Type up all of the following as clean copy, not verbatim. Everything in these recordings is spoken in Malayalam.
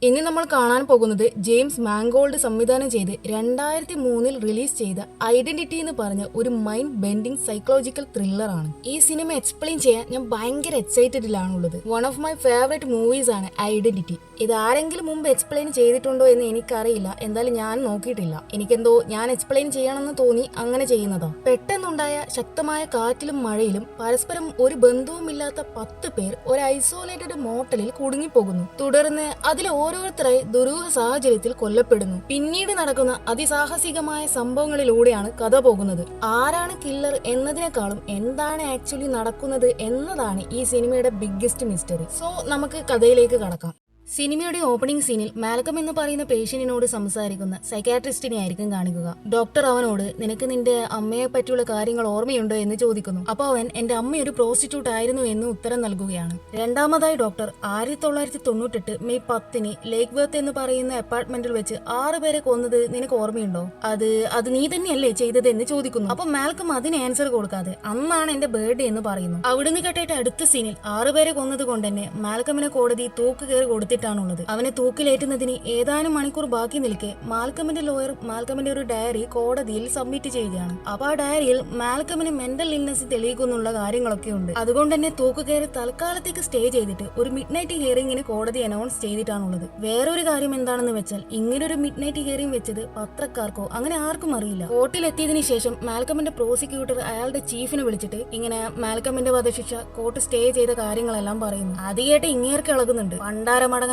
ഇനി നമ്മൾ കാണാൻ പോകുന്നത് ജെയിംസ് മാങ്കോൾഡ് സംവിധാനം ചെയ്ത് 2003 റിലീസ് ചെയ്ത ഐഡന്റിറ്റി എന്ന് പറഞ്ഞ ഒരു മൈൻഡ് ബെൻഡിങ് സൈക്കോളജിക്കൽ ത്രില്ലർ ആണ്. ഈ സിനിമ എക്സ്പ്ലെയിൻ ചെയ്യാൻ ഞാൻ ഭയങ്കര എക്സൈറ്റഡിലാണുള്ളത്. One of my favourite movies ആണ് ഐഡന്റിറ്റി. ഇത് ആരെങ്കിലും മുമ്പ് എക്സ്പ്ലെയിൻ ചെയ്തിട്ടുണ്ടോ എന്ന് എനിക്കറിയില്ല, എന്തായാലും ഞാൻ നോക്കിയിട്ടില്ല. എനിക്കെന്തോ ഞാൻ എക്സ്പ്ലെയിൻ ചെയ്യണമെന്ന് തോന്നി അങ്ങനെ ചെയ്യുന്നതാ. പെട്ടെന്നുണ്ടായ ശക്തമായ കാറ്റിലും മഴയിലും പരസ്പരം ഒരു ബന്ധവുമില്ലാത്ത 10 പേർ ഒരു ഐസോലേറ്റഡ് മോട്ടലിൽ കുടുങ്ങിപ്പോകുന്നു. തുടർന്ന് അതിൽ ഓരോരുത്തരായി ദുരൂഹ സാഹചര്യത്തിൽ കൊല്ലപ്പെടുന്നു. പിന്നീട് നടക്കുന്ന അതിസാഹസികമായ സംഭവങ്ങളിലൂടെയാണ് കഥ പോകുന്നത്. ആരാണ് കില്ലർ എന്നതിനേക്കാളും എന്താണ് ആക്ച്വലി നടക്കുന്നത് എന്നതാണ് ഈ സിനിമയുടെ ബിഗ്ഗസ്റ്റ് മിസ്റ്ററി. സോ നമുക്ക് കഥയിലേക്ക് കടക്കാം. സിനിമയുടെ ഓപ്പണിംഗ് സീനിൽ മാൽക്കം എന്ന് പറയുന്ന പേഷ്യന്റിനോട് സംസാരിക്കുന്ന സൈക്കാട്രിസ്റ്റിനെ ആയിരിക്കും കാണിക്കുക. ഡോക്ടർ അവനോട് നിനക്ക് നിന്റെ അമ്മയെ പറ്റിയുള്ള കാര്യങ്ങൾ ഓർമ്മയുണ്ടോ എന്ന് ചോദിക്കുന്നു. അപ്പൊ അവൻ എന്റെ അമ്മ ഒരു പ്രോസ്റ്റിറ്റ്യൂട്ട് ആയിരുന്നു എന്ന് ഉത്തരം നൽകുകയാണ്. രണ്ടാമതായി ഡോക്ടർ 1998 മെയ് 10 ലേക്ക് വർത്ത് എന്ന് പറയുന്ന അപ്പാർട്ട്മെന്റിൽ വെച്ച് 6 പേരെ കൊന്നത് നിനക്ക് ഓർമ്മയുണ്ടോ? അത് നീ തന്നെയല്ലേ ചെയ്തത് എന്ന് ചോദിക്കുന്നു. അപ്പൊ മാൽക്കം അതിന് ആൻസർ കൊടുക്കാതെ അന്നാണ് എന്റെ ബർത്ത്ഡേ എന്ന് പറയുന്നു. അവിടുന്ന് കേട്ടിട്ട് അടുത്ത സീനിൽ 6 പേരെ കൊന്നത് കൊണ്ട് തന്നെ മാൽക്കമിനെ കോടതി തൂക്ക് കയറി കൊടുത്തിട്ട് അവനെ തൂക്കിലേറ്റുന്നതിന് ഏതാനും മണിക്കൂർ ബാക്കി നിൽക്കെ മാൽക്കമിന്റെ ലോയർ മാൽക്കമിന്റെ ഒരു ഡയറി കോടതിയിൽ സബ്മിറ്റ് ചെയ്യുകയാണ്. അപ്പൊ ആ ഡയറിയിൽ മാൽക്കമിന് മെന്റൽ ഇൽനെസ് തെളിയിക്കുന്നുള്ള കാര്യങ്ങളൊക്കെ ഉണ്ട്. അതുകൊണ്ട് തന്നെ തൂക്ക് കയറി തൽക്കാലത്തേക്ക് സ്റ്റേ ചെയ്തിട്ട് ഒരു മിഡ് നൈറ്റ് ഹിയറിംഗിന് കോടതി അനൗൺസ് ചെയ്തിട്ടാണുള്ളത്. വേറൊരു കാര്യം എന്താണെന്ന് വെച്ചാൽ ഇങ്ങനൊരു മിഡ് നൈറ്റ് ഹിയറിംഗ് വെച്ചത് പത്രക്കാർക്കോ അങ്ങനെ ആർക്കും അറിയില്ല. കോർട്ടിലെത്തിയതിനു ശേഷം മാൽക്കമിന്റെ പ്രോസിക്യൂട്ടർ അയാളുടെ ചീഫിനെ വിളിച്ചിട്ട് ഇങ്ങനെ മാൽക്കമിന്റെ വധശിക്ഷ കോർട്ട് സ്റ്റേ ചെയ്ത കാര്യങ്ങളെല്ലാം പറയുന്നു. അത് കേട്ട് ഇങ്ങേർക്ക് ഇളകുന്നുണ്ട്. പണ്ടാരമടങ്ങാനായിട്ട്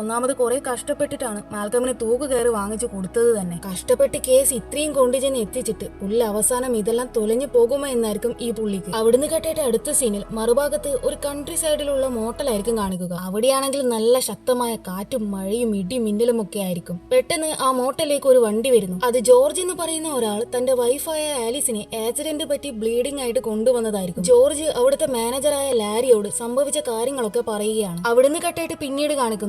ഒന്നാമത് കുറെ കഷ്ടപ്പെട്ടിട്ടാണ് മാൽക്കമിനെ തൂക്ക് കയറി വാങ്ങിച്ചു കൊടുത്തത് തന്നെ. കഷ്ടപ്പെട്ട് കേസ് ഇത്രയും കൊണ്ടുചെന്ന് എത്തിച്ചിട്ട് പുള്ളി അവസാനം ഇതെല്ലാം തുലഞ്ഞു പോകുമോ എന്നായിരിക്കും ഈ പുള്ളിക്ക്. അവിടുന്ന് കേട്ടിട്ട് അടുത്ത സീനിൽ മറുഭാഗത്ത് ഒരു കൺട്രി സൈഡിലുള്ള മോട്ടലായിരിക്കും കാണിക്കുക. അവിടെയാണെങ്കിൽ നല്ല ശക്തമായ കാറ്റും മഴയും ഇടി മിന്നലും ഒക്കെ ആയിരിക്കും. പെട്ടെന്ന് ആ മോട്ടലിലേക്ക് ഒരു വണ്ടി വരുന്നു. അത് ജോർജ് എന്ന് പറയുന്ന ഒരാൾ തന്റെ വൈഫായ ആലിസിനെ ആക്സിഡന്റ് പറ്റി ബ്ലീഡിംഗ് ആയിട്ട് കൊണ്ടുവന്നതായിരിക്കും. ജോർജ് അവിടുത്തെ മാനേജറായ ലാരിയോട് സംഭവിച്ച കാര്യങ്ങളൊക്കെ പറയുകയാണ്. അവിടുന്ന് കേട്ടിട്ട് പിന്നീട് കാണിക്കുന്നത്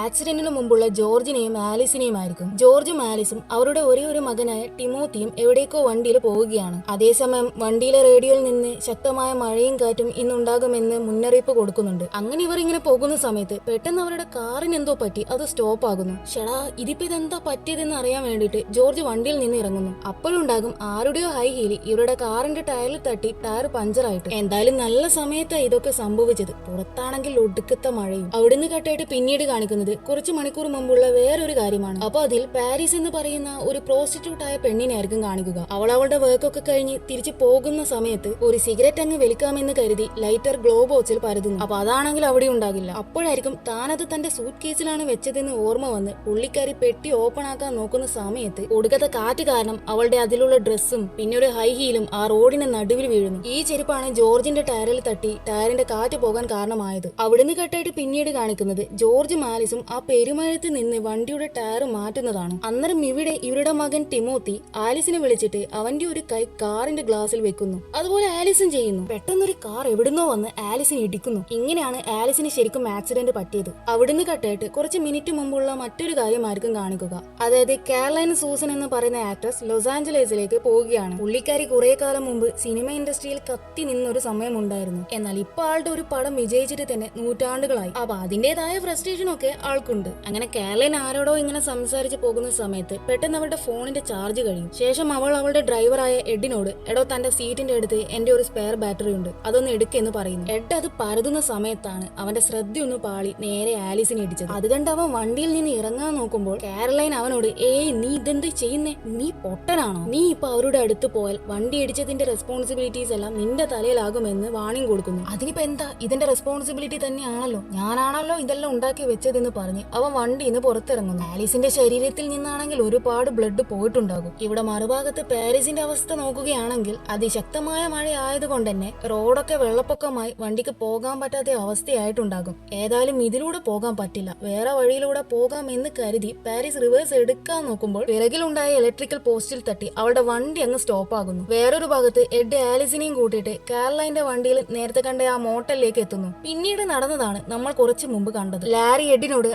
ആക്സിഡന്റിന് മുമ്പുള്ള ജോർജിനെയും ആലിസിനെയും ആയിരിക്കും. ജോർജും ആലിസും അവരുടെ ഒരേ ഒരു മകനായ ടിമോത്തിയും എവിടേക്കോ വണ്ടിയിൽ പോവുകയാണ്. അതേസമയം വണ്ടിയിലെ റേഡിയോയിൽ നിന്ന് ശക്തമായ മഴയും കാറ്റും ഇന്നുണ്ടാകുമെന്ന് മുന്നറിയിപ്പ് കൊടുക്കുന്നുണ്ട്. അങ്ങനെ ഇവർ ഇങ്ങനെ പോകുന്ന സമയത്ത് പെട്ടെന്ന് അവരുടെ കാറിന് എന്തോ പറ്റി അത് സ്റ്റോപ്പ് ആകുന്നു. ഷടാ ഇതിപ്പോ ഇതെന്താ പറ്റിയതെന്ന് അറിയാൻ വേണ്ടിയിട്ട് ജോർജ് വണ്ടിയിൽ നിന്ന് ഇറങ്ങുന്നു. അപ്പോഴുണ്ടാകും ആരുടെയോ ഹൈ ഹീലി ഇവരുടെ കാറിന്റെ ടയറിൽ തട്ടി ടയർ പഞ്ചറായിട്ട്. എന്തായാലും നല്ല സമയത്താണ് ഇതൊക്കെ സംഭവിച്ചത്. പുറത്താണെങ്കിൽ ഒടുക്കത്തെ മഴയും. അവിടുന്ന് കട്ടായിട്ട് പിന്നീട് കാണിക്കുന്നത് കുറച്ച് മണിക്കൂർ മുമ്പുള്ള വേറൊരു കാര്യമാണ്. അപ്പൊ അതിൽ പാരീസ് എന്ന് പറയുന്ന ഒരു പ്രോസ്റ്റിറ്റ്യൂട്ട് ആയ പെണ്ണിനെ ആയിരിക്കും കാണിക്കുക. അവളുടെ വർക്കൊക്കെ കഴിഞ്ഞ് തിരിച്ചു പോകുന്ന സമയത്ത് ഒരു സിഗരറ്റ് അങ്ങ് വലിക്കാമെന്ന് കരുതി ലൈറ്റർ ഗ്ലോ ബോക്സിൽ പരതുന്നു. അപ്പൊ അതാണെങ്കിൽ അവിടെ ഉണ്ടാകില്ല. അപ്പോഴായിരിക്കും താനത് തന്റെ സൂട്ട് കേസിലാണ് വെച്ചതെന്ന് ഓർമ്മ വന്ന് പുള്ളിക്കാരി പെട്ടി ഓപ്പൺ ആക്കാൻ നോക്കുന്ന സമയത്ത് ഒടുക്കത്തെ കാറ്റ് കാരണം അവളുടെ അതിലുള്ള ഡ്രസ്സും പിന്നെ ഒരു ഹൈ ഹീലും ആ റോഡിന്റെ നടുവിൽ വീഴുന്നു. ഈ ചെരുപ്പാണ് ജോർജിന്റെ ടയറിൽ തട്ടി ടയറിന്റെ കാറ്റ് പോകാൻ കാരണമായത്. അവിടുന്ന് കെട്ടായിട്ട് പിന്നീട് കാണിക്കുന്നത് ജോർജും ആലിസും ആ പെരുമഴത്ത് നിന്ന് വണ്ടിയുടെ ടയർ മാറ്റുന്നതാണ്. അന്നേരം ഇവിടെ ഇവരുടെ മകൻ ടിമോത്തി ആലിസിനെ വിളിച്ചിട്ട് അവന്റെ ഒരു കൈ കാറിന്റെ ഗ്ലാസിൽ വെക്കുന്നു. അതുപോലെ ആലിസും ചെയ്യുന്നു. പെട്ടെന്നൊരു കാർ എവിടുന്നോ വന്ന് ആലിസിനെ ഇടിക്കുന്നു. ഇങ്ങനെയാണ് ആലിസിന് ശരിക്കും ആക്സിഡന്റ് പറ്റിയത്. അവിടുന്ന് കട്ടായിട്ട് കുറച്ച് മിനിറ്റ് മുമ്പുള്ള മറ്റൊരു കാര്യമായിരിക്കും കാണിക്കുക. അതായത് കാരലൈൻ സൂസൻ എന്ന് പറയുന്ന ആക്ട്രസ് ലോസ് ആഞ്ചലസിലേക്ക് പോവുകയാണ്. പുള്ളിക്കാരി കുറെ കാലം മുമ്പ് സിനിമ ഇൻഡസ്ട്രിയിൽ കത്തി നിന്നൊരു സമയമുണ്ടായിരുന്നു. എന്നാൽ ഇപ്പൊ ആളുടെ ഒരു പടം വിജയിച്ചിട്ട് തന്നെ നൂറ്റാണ്ടുകളായി. അപ്പൊ അതിന്റേതായ ഫ്രസ്ട്രേഷൻ ഒക്കെ ആൾക്കുണ്ട്. അങ്ങനെ കാരലൈൻ ആരോടോ ഇങ്ങനെ സംസാരിച്ച് പോകുന്ന സമയത്ത് പെട്ടെന്ന് അവളുടെ ഫോണിന്റെ ചാർജ് കഴിയും. ശേഷം അവൾ അവളുടെ ഡ്രൈവറായ എഡിനോട് എടോ തന്റെ സീറ്റിന്റെ അടുത്ത് എന്റെ ഒരു സ്പെയർ ബാറ്ററി ഉണ്ട്, അതൊന്ന് എടുക്കെന്ന് പറയുന്നു. എഡ് അത് പരതുന്ന സമയത്താണ് അവന്റെ ശ്രദ്ധയൊന്ന് പാളി നേരെ ആലിസിനെ ഇടിച്ചത്. അത് കണ്ട് അവൻ വണ്ടിയിൽ നിന്ന് ഇറങ്ങാൻ നോക്കുമ്പോൾ കാരലൈൻ അവനോട് ഏയ് നീ ഇതെന്ത് ചെയ്യുന്നേ, നീ പൊട്ടനാണോ, നീ ഇപ്പൊ അവരുടെ അടുത്ത് പോയാൽ വണ്ടി ഇടിച്ചതിന്റെ റെസ്പോൺസിബിലിറ്റീസ് എല്ലാം നിന്റെ തലയിലാകുമെന്ന് വാണിംഗ് കൊടുക്കുന്നു. അതിനിപ്പോ എന്താ, ഇതിന്റെ റെസ്പോൺസിബിലിറ്റി തന്നെയാണല്ലോ, ഞാനാണല്ലോ ഇതെല്ലാം ഉണ്ടാക്കി വെച്ചതെന്ന് പറഞ്ഞ് അവൻ വണ്ടിയിൽ നിന്ന് പുറത്തിറങ്ങുന്നു. ആലിസിന്റെ ശരീരത്തിൽ നിന്നാണെങ്കിൽ ഒരുപാട് ബ്ലഡ് പോയിട്ടുണ്ടാകും. ഇവിടെ മറുഭാഗത്ത് പാരീസിന്റെ അവസ്ഥ നോക്കുകയാണെങ്കിൽ അതിശക്തമായ മഴ ആയതുകൊണ്ട് തന്നെ റോഡൊക്കെ വെള്ളപ്പൊക്കമായി വണ്ടിക്ക് പോകാൻ പറ്റാത്ത അവസ്ഥയായിട്ടുണ്ടാകും. ഏതായാലും ഇതിലൂടെ പോകാൻ പറ്റില്ല, വേറെ വഴിയിലൂടെ പോകാം എന്ന് കരുതി പാരീസ് റിവേഴ്സ് എടുക്കാൻ നോക്കുമ്പോൾ പിറകിലുണ്ടായ ഇലക്ട്രിക്കൽ പോസ്റ്റിൽ തട്ടി അവളുടെ വണ്ടി അങ്ങ് സ്റ്റോപ്പ് ആകുന്നു. വേറൊരു ഭാഗത്ത് എഡ് ആലിസിനെയും കൂട്ടിയിട്ട് കാരലൈന്റെ വണ്ടിയിൽ നേരത്തെ കണ്ട ആ മോട്ടലിലേക്ക് എത്തുന്നു. പിന്നീട് നടന്നതാണ് നമ്മൾ കുറച്ച് മുമ്പ് കണ്ടത്. ലാരി എഡിനോട്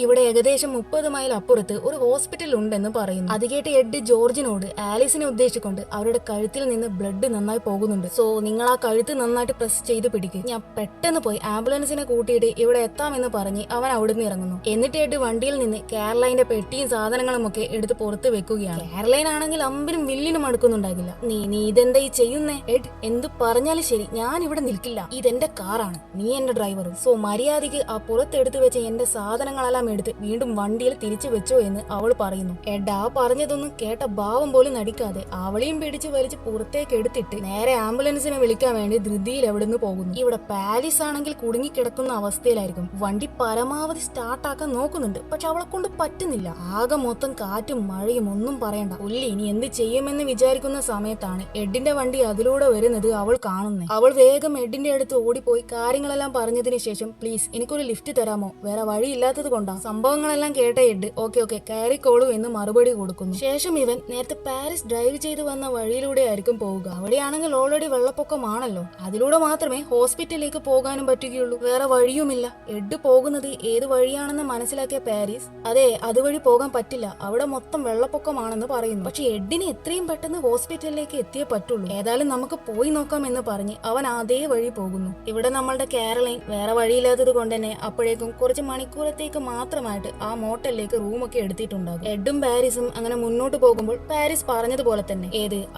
ഇവിടെ ഏകദേശം 30 മൈൽ അപ്പുറത്ത് ഒരു ഹോസ്പിറ്റൽ ഉണ്ടെന്ന് പറയുന്നു. അത് കേട്ട് എഡ് ജോർജിനോട് ആലീസിനെ ഉദ്ദേശിച്ചുകൊണ്ട് അവരുടെ കഴുത്തിൽ നിന്ന് ബ്ലഡ് നന്നായി പോകുന്നുണ്ട്, സോ നിങ്ങൾ ആ കഴുത്ത് നന്നായിട്ട് പ്രസ് ചെയ്ത് പിടിക്കുക, ഞാൻ പെട്ടെന്ന് പോയി ആംബുലൻസിനെ കൂട്ടിയിട്ട് ഇവിടെ എത്താമെന്ന് പറഞ്ഞ് അവൻ അവിടുന്ന് ഇറങ്ങുന്നു. എന്നിട്ട് എഡ് വണ്ടിയിൽ നിന്ന് കാരലൈന്റെ പെട്ടിയും സാധനങ്ങളും ഒക്കെ എടുത്ത് പുറത്ത് വെക്കുകയാണ്. കാരലൈൻ ആണെങ്കിൽ അമ്പിനും വില്ലിനും അടുക്കുന്നുണ്ടാകില്ല. നീ ഇതെന്താ ഈ ചെയ്യുന്നേ? എഡ് എന്ത് പറഞ്ഞാലും ശരി, ഞാൻ ഇവിടെ നിൽക്കില്ല, ഇതെന്റെ കാറാണ്, നീ എന്റെ ഡ്രൈവറും, സോ മര്യാദയ്ക്ക് ആ പുറത്തെടുത്ത് വെച്ച എന്റെ സാധനങ്ങളെല്ലാം എടുത്ത് വീണ്ടും വണ്ടിയിൽ തിരിച്ചു വെച്ചോ എന്ന് അവൾ പറയുന്നു. എഡ് ആ പറഞ്ഞതൊന്നും കേട്ട ഭാവം പോലും നടിക്കാതെ അവളെയും പിടിച്ച് വലിച്ച് പുറത്തേക്ക് എടുത്തിട്ട് നേരെ ആംബുലൻസിനെ വിളിക്കാൻ വേണ്ടി ധൃതിയിൽ എവിടുന്ന് പോകുന്നു. ഇവിടെ പാരീസ് ആണെങ്കിൽ കുടുങ്ങിക്കിടക്കുന്ന അവസ്ഥയിലായിരിക്കും. വണ്ടി പരമാവധി സ്റ്റാർട്ടാക്കാൻ നോക്കുന്നുണ്ട്, പക്ഷെ അവളെ കൊണ്ട് പറ്റുന്നില്ല. ആകെ മൊത്തം കാറ്റും മഴയും ഒന്നും പറയണ്ട. പുല്ലി ഇനി എന്ത് ചെയ്യുമെന്ന് വിചാരിക്കുന്ന സമയത്താണ് എഡിന്റെ വണ്ടി അതിലൂടെ വരുന്നത് അവൾ കാണുന്നത്. അവൾ വേഗം എഡിന്റെ അടുത്ത് ഓടിപ്പോയി കാര്യങ്ങളെല്ലാം പറഞ്ഞതിന് ശേഷം പ്ലീസ് എനിക്കൊരു ലിഫ്റ്റ് തരാമോ, വേറെ വഴിയില്ലാത്തത് കൊണ്ടാ. സംഭവങ്ങളെല്ലാം കേട്ട എഡ് ഓക്കെ കയറിക്കോളൂ എന്ന് മറുപടി കൊടുക്കുന്നു. ശേഷം ഇവൻ നേരത്തെ പാരീസ് ഡ്രൈവ് ചെയ്ത് വന്ന വഴിയിലൂടെ ആയിരിക്കും പോവുക. അവിടെയാണെങ്കിൽ ഓൾറെഡി വെള്ളപ്പൊക്കമാണല്ലോ, അതിലൂടെ മാത്രമേ ഹോസ്പിറ്റലിലേക്ക് പോകാനും പറ്റുകയുള്ളൂ, വേറെ വഴിയുമില്ല. എഡ് പോകുന്നത് ഏത് വഴിയാണെന്ന് മനസ്സിലാക്കിയ പാരീസ് അതെ അതുവഴി പോകാൻ പറ്റില്ല, അവിടെ മൊത്തം വെള്ളപ്പൊക്കമാണെന്ന് പറയുന്നു. പക്ഷെ എഡിന് എത്രയും പെട്ടെന്ന് ഹോസ്പിറ്റലിലേക്ക് എത്തിയേ പറ്റുള്ളൂ, ഏതായാലും നമുക്ക് പോയി നോക്കാം എന്ന് പറഞ്ഞ് അവൻ അതേ വഴി പോകുന്നു. ഇവിടെ നമ്മളുടെ കാരലൈൻ വേറെ വഴിയില്ലാത്തത് കൊണ്ട് തന്നെ അപ്പോഴേക്കും കുറച്ച് മണിക്കൂറത്തേക്ക് മാത്രമായിട്ട് ആ മോട്ടലിലേക്ക് റൂമൊക്കെ എടുത്തിട്ടുണ്ടാകും. എഡും പാരീസും അങ്ങനെ മുന്നോട്ട് പോകുമ്പോൾ പാരീസ് പറഞ്ഞതുപോലെ തന്നെ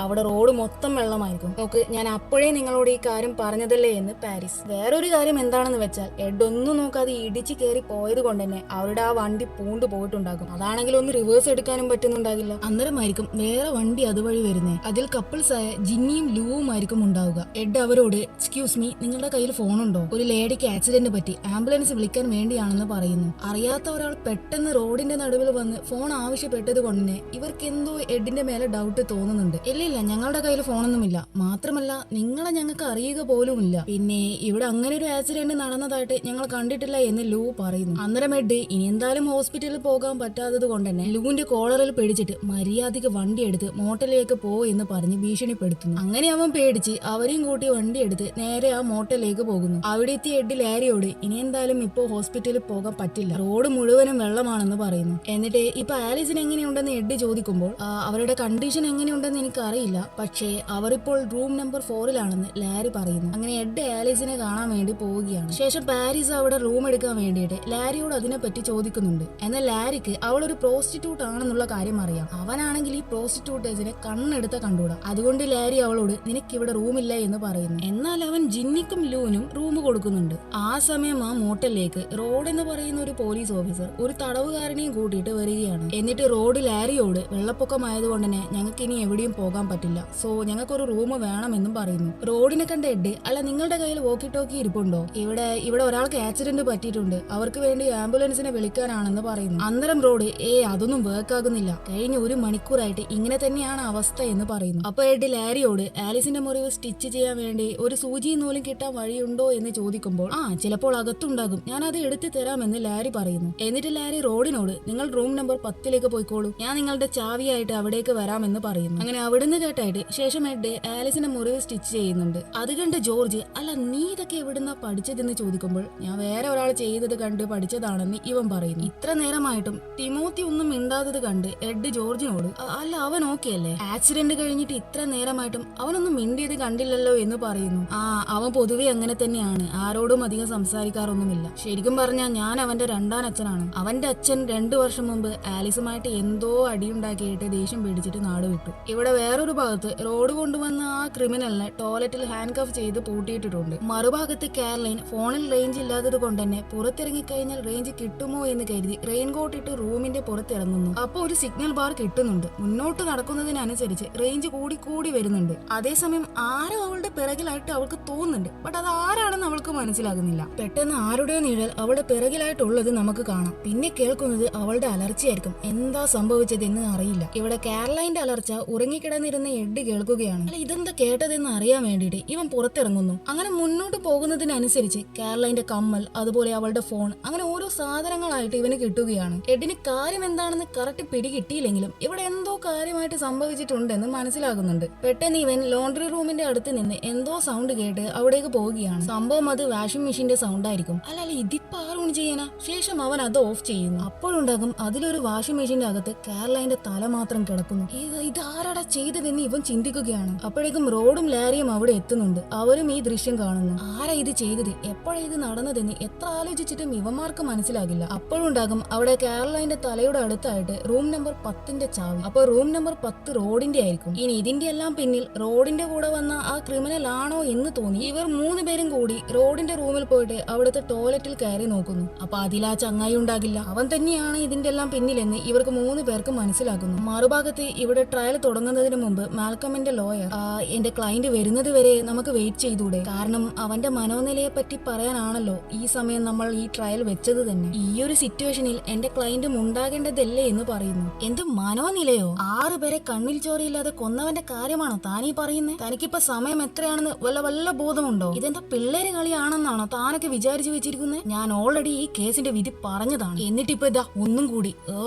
അവിടെ റോഡ് മൊത്തം വെള്ളമായിരിക്കും. നോക്ക്, ഞാൻ അപ്പോഴേ നിങ്ങളോട് ഈ കാര്യം പറഞ്ഞതല്ലേ എന്ന് പാരീസ്. വേറൊരു കാര്യം എന്താണെന്ന് വെച്ചാൽ എഡ് ഒന്നും നോക്കാതെ ഇടിച്ചു കയറി പോയത് കൊണ്ട് തന്നെ അവരുടെ ആ വണ്ടി പൂണ്ടു പോയിട്ടുണ്ടാകും. അതാണെങ്കിൽ ഒന്ന് റിവേഴ്സ് എടുക്കാനും പറ്റുന്നുണ്ടാകില്ല. അന്നേരമായിരിക്കും വേറെ വണ്ടി അതുവഴി വരുന്നേ. അതിൽ കപ്പിൾസ് ആയ ജിന്നിയും ലൂവും ആയിരിക്കും ഉണ്ടാവുക. എഡ് അവരോട് എക്സ്ക്യൂസ് മീ, നിങ്ങളുടെ കയ്യിൽ ഫോണുണ്ടോ? ഒരു ലേഡിക്ക് ആക്സിഡന്റ് പറ്റി, ആംബുലൻസ് വിളിക്കാൻ വേണ്ടിയാണെന്ന് പറയുന്നു. അറിയാത്ത ഒരാൾ പെട്ടെന്ന് റോഡിന്റെ നടുവിൽ വന്ന് ഫോൺ ആവശ്യപ്പെട്ടത് കൊണ്ട് തന്നെ ഇവർക്ക് എന്തോ എഡിന്റെ മേലെ ഡൗട്ട് തോന്നുന്നുണ്ട്. ഇല്ല ഞങ്ങളുടെ കയ്യിൽ ഫോണൊന്നുമില്ല, മാത്രമല്ല നിങ്ങളെ ഞങ്ങൾക്ക് അറിയുക പോലുമില്ല, പിന്നെ ഇവിടെ അങ്ങനെ ഒരു ആക്സിഡന്റ് നടന്നതായിട്ട് ഞങ്ങൾ കണ്ടിട്ടില്ല എന്ന് ലൂ പറയുന്നു. അന്നേരം എഡ് ഇനി എന്തായാലും ഹോസ്പിറ്റലിൽ പോകാൻ പറ്റാത്തത് കൊണ്ട് തന്നെ ലൂവിന്റെ കോളറിൽ പിടിച്ചിട്ട് മര്യാദയ്ക്ക് വണ്ടി എടുത്ത് മോട്ടലിലേക്ക് പോ എന്ന് പറഞ്ഞ് ഭീഷണിപ്പെടുത്തുന്നു. അങ്ങനെ അവൻ പേടിച്ച് അവരെയും കൂട്ടി വണ്ടി എടുത്ത് നേരെ ആ മോട്ടലിലേക്ക് പോകുന്നു. അവിടെ എത്തിയ എഡ് ലാരിയോട് ഇനി എന്തായാലും ഇപ്പോ ഹോസ്പിറ്റലിൽ പോകാൻ പറ്റില്ല, റോഡ് മുഴുവനും വെള്ളമാണെന്ന് പറയുന്നു. എന്നിട്ട് ഇപ്പൊ ആലീസിന് എങ്ങനെയുണ്ടെന്ന് എഡ് ചോദിക്കുമ്പോൾ അവരുടെ കണ്ടീഷൻ എങ്ങനെയുണ്ടെന്ന് എനിക്ക് അറിയില്ല, പക്ഷേ അവരിപ്പോൾ റൂം നമ്പർ 4-ലാണെന്ന് ലാരി പറയുന്നു. അങ്ങനെ എഡ് ആലീസിനെ കാണാൻ വേണ്ടി പോവുകയാണ്. ശേഷം പാരീസ് അവിടെ റൂം എടുക്കാൻ വേണ്ടിയിട്ട് ലാരിയോട് അതിനെപ്പറ്റി ചോദിക്കുന്നുണ്ട്. എന്നാൽ ലാരിക്ക് അവൾ ഒരു പ്രോസ്റ്റിറ്റ്യൂട്ട് ആണെന്നുള്ള കാര്യം അറിയാം. അവനാണെങ്കിൽ ഈ പ്രോസ്റ്റിറ്റ്യൂട്ടേഴ്സിനെ കണ്ണെടുത്ത കണ്ടുകൂടാ. അതുകൊണ്ട് ലാരി അവളോട് നിനക്കിവിടെ റൂമില്ല എന്ന് പറയുന്നു. എന്നാൽ അവൻ ജിന്നിക്കും ലൂനും റൂം കൊടുക്കുന്നുണ്ട്. ആ സമയം ആ മോട്ടലിലേക്ക് റോഡ് എന്ന് പറയുന്ന ഒരു പോലീസ് ഓഫീസർ ഒരു തടവുകാരനെയും കൂട്ടിയിട്ട് വരികയാണ്. എന്നിട്ട് റോഡ് ലാരിയോട് വെള്ളപ്പൊക്കമായതുകൊണ്ട് തന്നെ ഞങ്ങൾക്ക് ഇനി എവിടെയും പോകാൻ പറ്റില്ല, സോ ഞങ്ങൾക്കൊരു റൂം വേണമെന്നും പറയുന്നു. റോഡിനെ കണ്ട എഡ് അല്ല നിങ്ങളുടെ കയ്യിൽ വോക്കി ടോക്കി ഇരിപ്പുണ്ടോ? ഇവിടെ ഒരാൾക്ക് ആക്സിഡന്റ് പറ്റിയിട്ടുണ്ട്, അവർക്ക് വേണ്ടി ആംബുലൻസിനെ വിളിക്കാനാണെന്ന് പറയുന്നു. അന്നേരം റോഡ് അതൊന്നും വർക്ക് ആകുന്നില്ല, കഴിഞ്ഞ 1 മണിക്കൂറായിട്ട് ഇങ്ങനെ തന്നെയാണ് അവസ്ഥ എന്ന് പറയുന്നു. അപ്പൊ എഡ് ലാരിയോട് ആലീസിന്റെ മുറിവ് സ്റ്റിച്ച് ചെയ്യാൻ വേണ്ടി ഒരു സൂചിയും നൂലും കിട്ടാൻ വഴിയുണ്ടോ എന്ന് ചോദിക്കുമ്പോൾ ചിലപ്പോൾ അകത്തുണ്ടാകും, ഞാൻ അത് എടുത്തു തരാമെന്ന് ലാരി പറയുന്നു. എന്നിട്ട് ലാരി റോഡിനോട് നിങ്ങൾ റൂം നമ്പർ 10-ലേക്ക് പോയിക്കോളൂ, ഞാൻ നിങ്ങളുടെ ചാവിയായിട്ട് അവിടേക്ക് വരാമെന്ന് പറയുന്നു. അങ്ങനെ അവിടുന്ന് കേട്ടായിട്ട് ശേഷം എഡ് ആലീസിന്റെ മുറിവ് സ്റ്റിച്ച് ചെയ്യുന്നുണ്ട്. അത് കണ്ട് ജോർജ് അല്ല നീ ഇതൊക്കെ എവിടുന്നാ പഠിച്ചതെന്ന് ചോദിക്കുമ്പോൾ ഞാൻ വേറെ ഒരാൾ ചെയ്തത് കണ്ട് പഠിച്ചതാണെന്ന് ഇവൻ പറയുന്നു. ഇത്ര നേരമായിട്ടും തിമോത്തി ഒന്നും മിണ്ടാത്തത് കണ്ട് എഡ് ജോർജിനോട് അല്ല അവൻ ഓക്കെ അല്ലേ, ആക്സിഡന്റ് കഴിഞ്ഞിട്ട് ഇത്ര നേരമായിട്ടും അവനൊന്നും മിണ്ടിയത് കണ്ടില്ലല്ലോ എന്ന് പറയുന്നു. അവൻ പൊതുവെ അങ്ങനെ തന്നെയാണ്, ആരോടും അധികം സംസാരിക്കാറൊന്നുമില്ല. ശരിക്കും പറഞ്ഞാൽ ഞാൻ അവന്റെ 2ാം അച്ഛനാണ്. അവന്റെ അച്ഛൻ 2 വർഷം മുമ്പ് ആലീസുമായിട്ട് എന്തോ അടിയുണ്ടാക്കിയിട്ട് ദേഷ്യം പിടിച്ചിട്ട് നാട് വിട്ടു. ഇവിടെ വേറൊരു ഭാഗത്ത് റോഡ് കൊണ്ടുവന്ന ആ ക്രിമിനലിനെ ടോയ്ലറ്റിൽ ഹാൻഡ് കഫ് ചെയ്ത് പൂട്ടിയിട്ടിട്ടുണ്ട്. മറുഭാഗത്ത് കാരലൈൻ ഫോണിൽ റേഞ്ച് ഇല്ലാത്തത് കൊണ്ട് തന്നെ പുറത്തിറങ്ങിക്കഴിഞ്ഞാൽ റേഞ്ച് കിട്ടുമോ എന്ന് കരുതി റെയിൻകോട്ട് ഇട്ട് റൂമിന്റെ പുറത്തിറങ്ങുന്നു. അപ്പൊ ഒരു സിഗ്നൽ ബാർ കിട്ടുന്നുണ്ട്. മുന്നോട്ട് നടക്കുന്നതിനനുസരിച്ച് റേഞ്ച് കൂടി വരുന്നുണ്ട്. അതേസമയം ആരോ അവളുടെ പിറകിലായിട്ട് അവൾക്ക് തോന്നുന്നുണ്ട്, ബട്ട് അത് ആരാണെന്ന് അവൾക്ക് മനസ്സിലാകുന്നില്ല. പെട്ടെന്ന് ആരുടെയോ നിഴൽ അവളുടെ പിറകിലായിട്ടുള്ളത് നമുക്ക് കാണാം. പിന്നെ കേൾക്കുന്നത് അവളുടെ അലർച്ചയായിരിക്കും. എന്താ സംഭവിച്ചതെന്ന് അറിയില്ല. ഇവിടെ കാരലൈന്റെ അലർച്ച ഉറങ്ങിക്കിടന്നിരുന്ന എഡ് കേൾക്കുകയാണ്. അല്ല ഇതെന്താ കേട്ടതെന്ന് അറിയാൻ വേണ്ടിയിട്ട് ഇവൻ പുറത്തിറങ്ങുന്നു. അങ്ങനെ മുന്നോട്ട് പോകുന്നതിനനുസരിച്ച് കാരലൈന്റെ കമ്മൽ, അതുപോലെ അവളുടെ ഫോൺ, അങ്ങനെ ഓരോ സാധനങ്ങളായിട്ട് ഇവന് കിട്ടുകയാണ്. എഡിന് കാര്യം എന്താണെന്ന് കറക്റ്റ് പിടികിട്ടിയില്ലെങ്കിലും ഇവിടെ എന്തോ കാര്യമായിട്ട് സംഭവിച്ചിട്ടുണ്ടെന്ന് മനസ്സിലാകുന്നുണ്ട്. പെട്ടെന്ന് ഇവൻ ലോണ്ടറി റൂമിന്റെ അടുത്ത് നിന്ന് എന്തോ സൗണ്ട് കേട്ട് അവിടേക്ക് പോവുകയാണ്. സംഭവം അത് വാഷിംഗ് മെഷീന്റെ സൗണ്ട് ആയിരിക്കും. അല്ല ഇതിപ്പോ ഓൺ ചെയ്യാനാ? ശേഷം അവൻ അത് ഓഫ് ചെയ്യുന്നു. അപ്പോഴുണ്ടാകും അതിലൊരു വാഷിംഗ് മെഷീന്റെ അകത്ത് കാരലൈന്റെ തല മാത്രം കിടക്കുന്നു. ഇതാരടാ ചെയ്തതെന്ന് ഇവൻ ചിന്തിക്കുകയാണ്. അപ്പോഴേക്കും റോഡും ലാരിയും അവിടെ എത്തുന്നുണ്ട്. അവരും ഈ ദൃശ്യം കാണുന്നു. ആരാ ഇത് ചെയ്തത്, എപ്പോഴാ ഇത് നടന്നതെന്ന് എത്ര ആലോചിച്ചിട്ടും ഇവന്മാർക്ക് മനസ്സിലാകില്ല. അപ്പോഴുണ്ടാകും അവിടെ കാരലൈന്റെ തലയുടെ അടുത്തായിട്ട് റൂം നമ്പർ 10ന്റെ ചാവി. അപ്പൊ റൂം നമ്പർ 10 റോഡിന്റെ ആയിരിക്കും. ഇനി ഇതിന്റെ എല്ലാം പിന്നിൽ റോഡിന്റെ കൂടെ വന്ന ആ ക്രിമിനൽ ആണോ എന്ന് തോന്നി ഇവർ 3 പേരും കൂടി റോഡിന്റെ റൂമിൽ പോയിട്ട് അവിടുത്തെ ടോയ്ലറ്റിൽ കയറി നോക്കുന്നു. അപ്പൊ അതിലാ ചങ്ങായി ഉണ്ടാകില്ല, അവൻ തന്നെയാണ് ഇതിന്റെ എല്ലാം പിന്നിലെന്ന് ഇവർക്ക് 3 പേർക്ക് മനസ്സിലാക്കുന്നു. മറുഭാഗത്ത് ഇവിടെ ട്രയൽ തുടങ്ങുന്നതിന് മുമ്പ് മാൽക്കമിന്റെ ലോയർ, എന്റെ ക്ലയന്റ് വരുന്നത് വരെ നമുക്ക് വെയിറ്റ് ചെയ്തൂടെ, കാരണം അവന്റെ മനോനിലയെ പറ്റി പറയാനാണല്ലോ ഈ സമയം നമ്മൾ ഈ ട്രയൽ വെച്ചത് തന്നെ. ഈ ഒരു സിറ്റുവേഷനിൽ എന്റെ ക്ലയന്റും ഉണ്ടാകേണ്ടതല്ലേ എന്ന് പറയുന്നു. എന്ത് മനോനിലയോ? 6 പേരെ കണ്ണിൽ ചോരയില്ലാതെ കൊന്നവന്റെ കാര്യമാണോ താനീ പറയുന്നത്? തനിക്കിപ്പോ സമയം എത്രയാണെന്ന് വല്ല ബോധമുണ്ടോ? ഇതെന്താ പിള്ളേര് കളിയാണെന്നാണോ താനൊക്കെ വിചാരിച്ചു വെച്ചിരിക്കുന്നത്? ഞാൻ ഓൾറെഡി ഈ കേസിന്റെ വിധി പറഞ്ഞതാണ്. എന്നിട്ടിപ്പോ ഇതാ ഒന്നും കൂടി.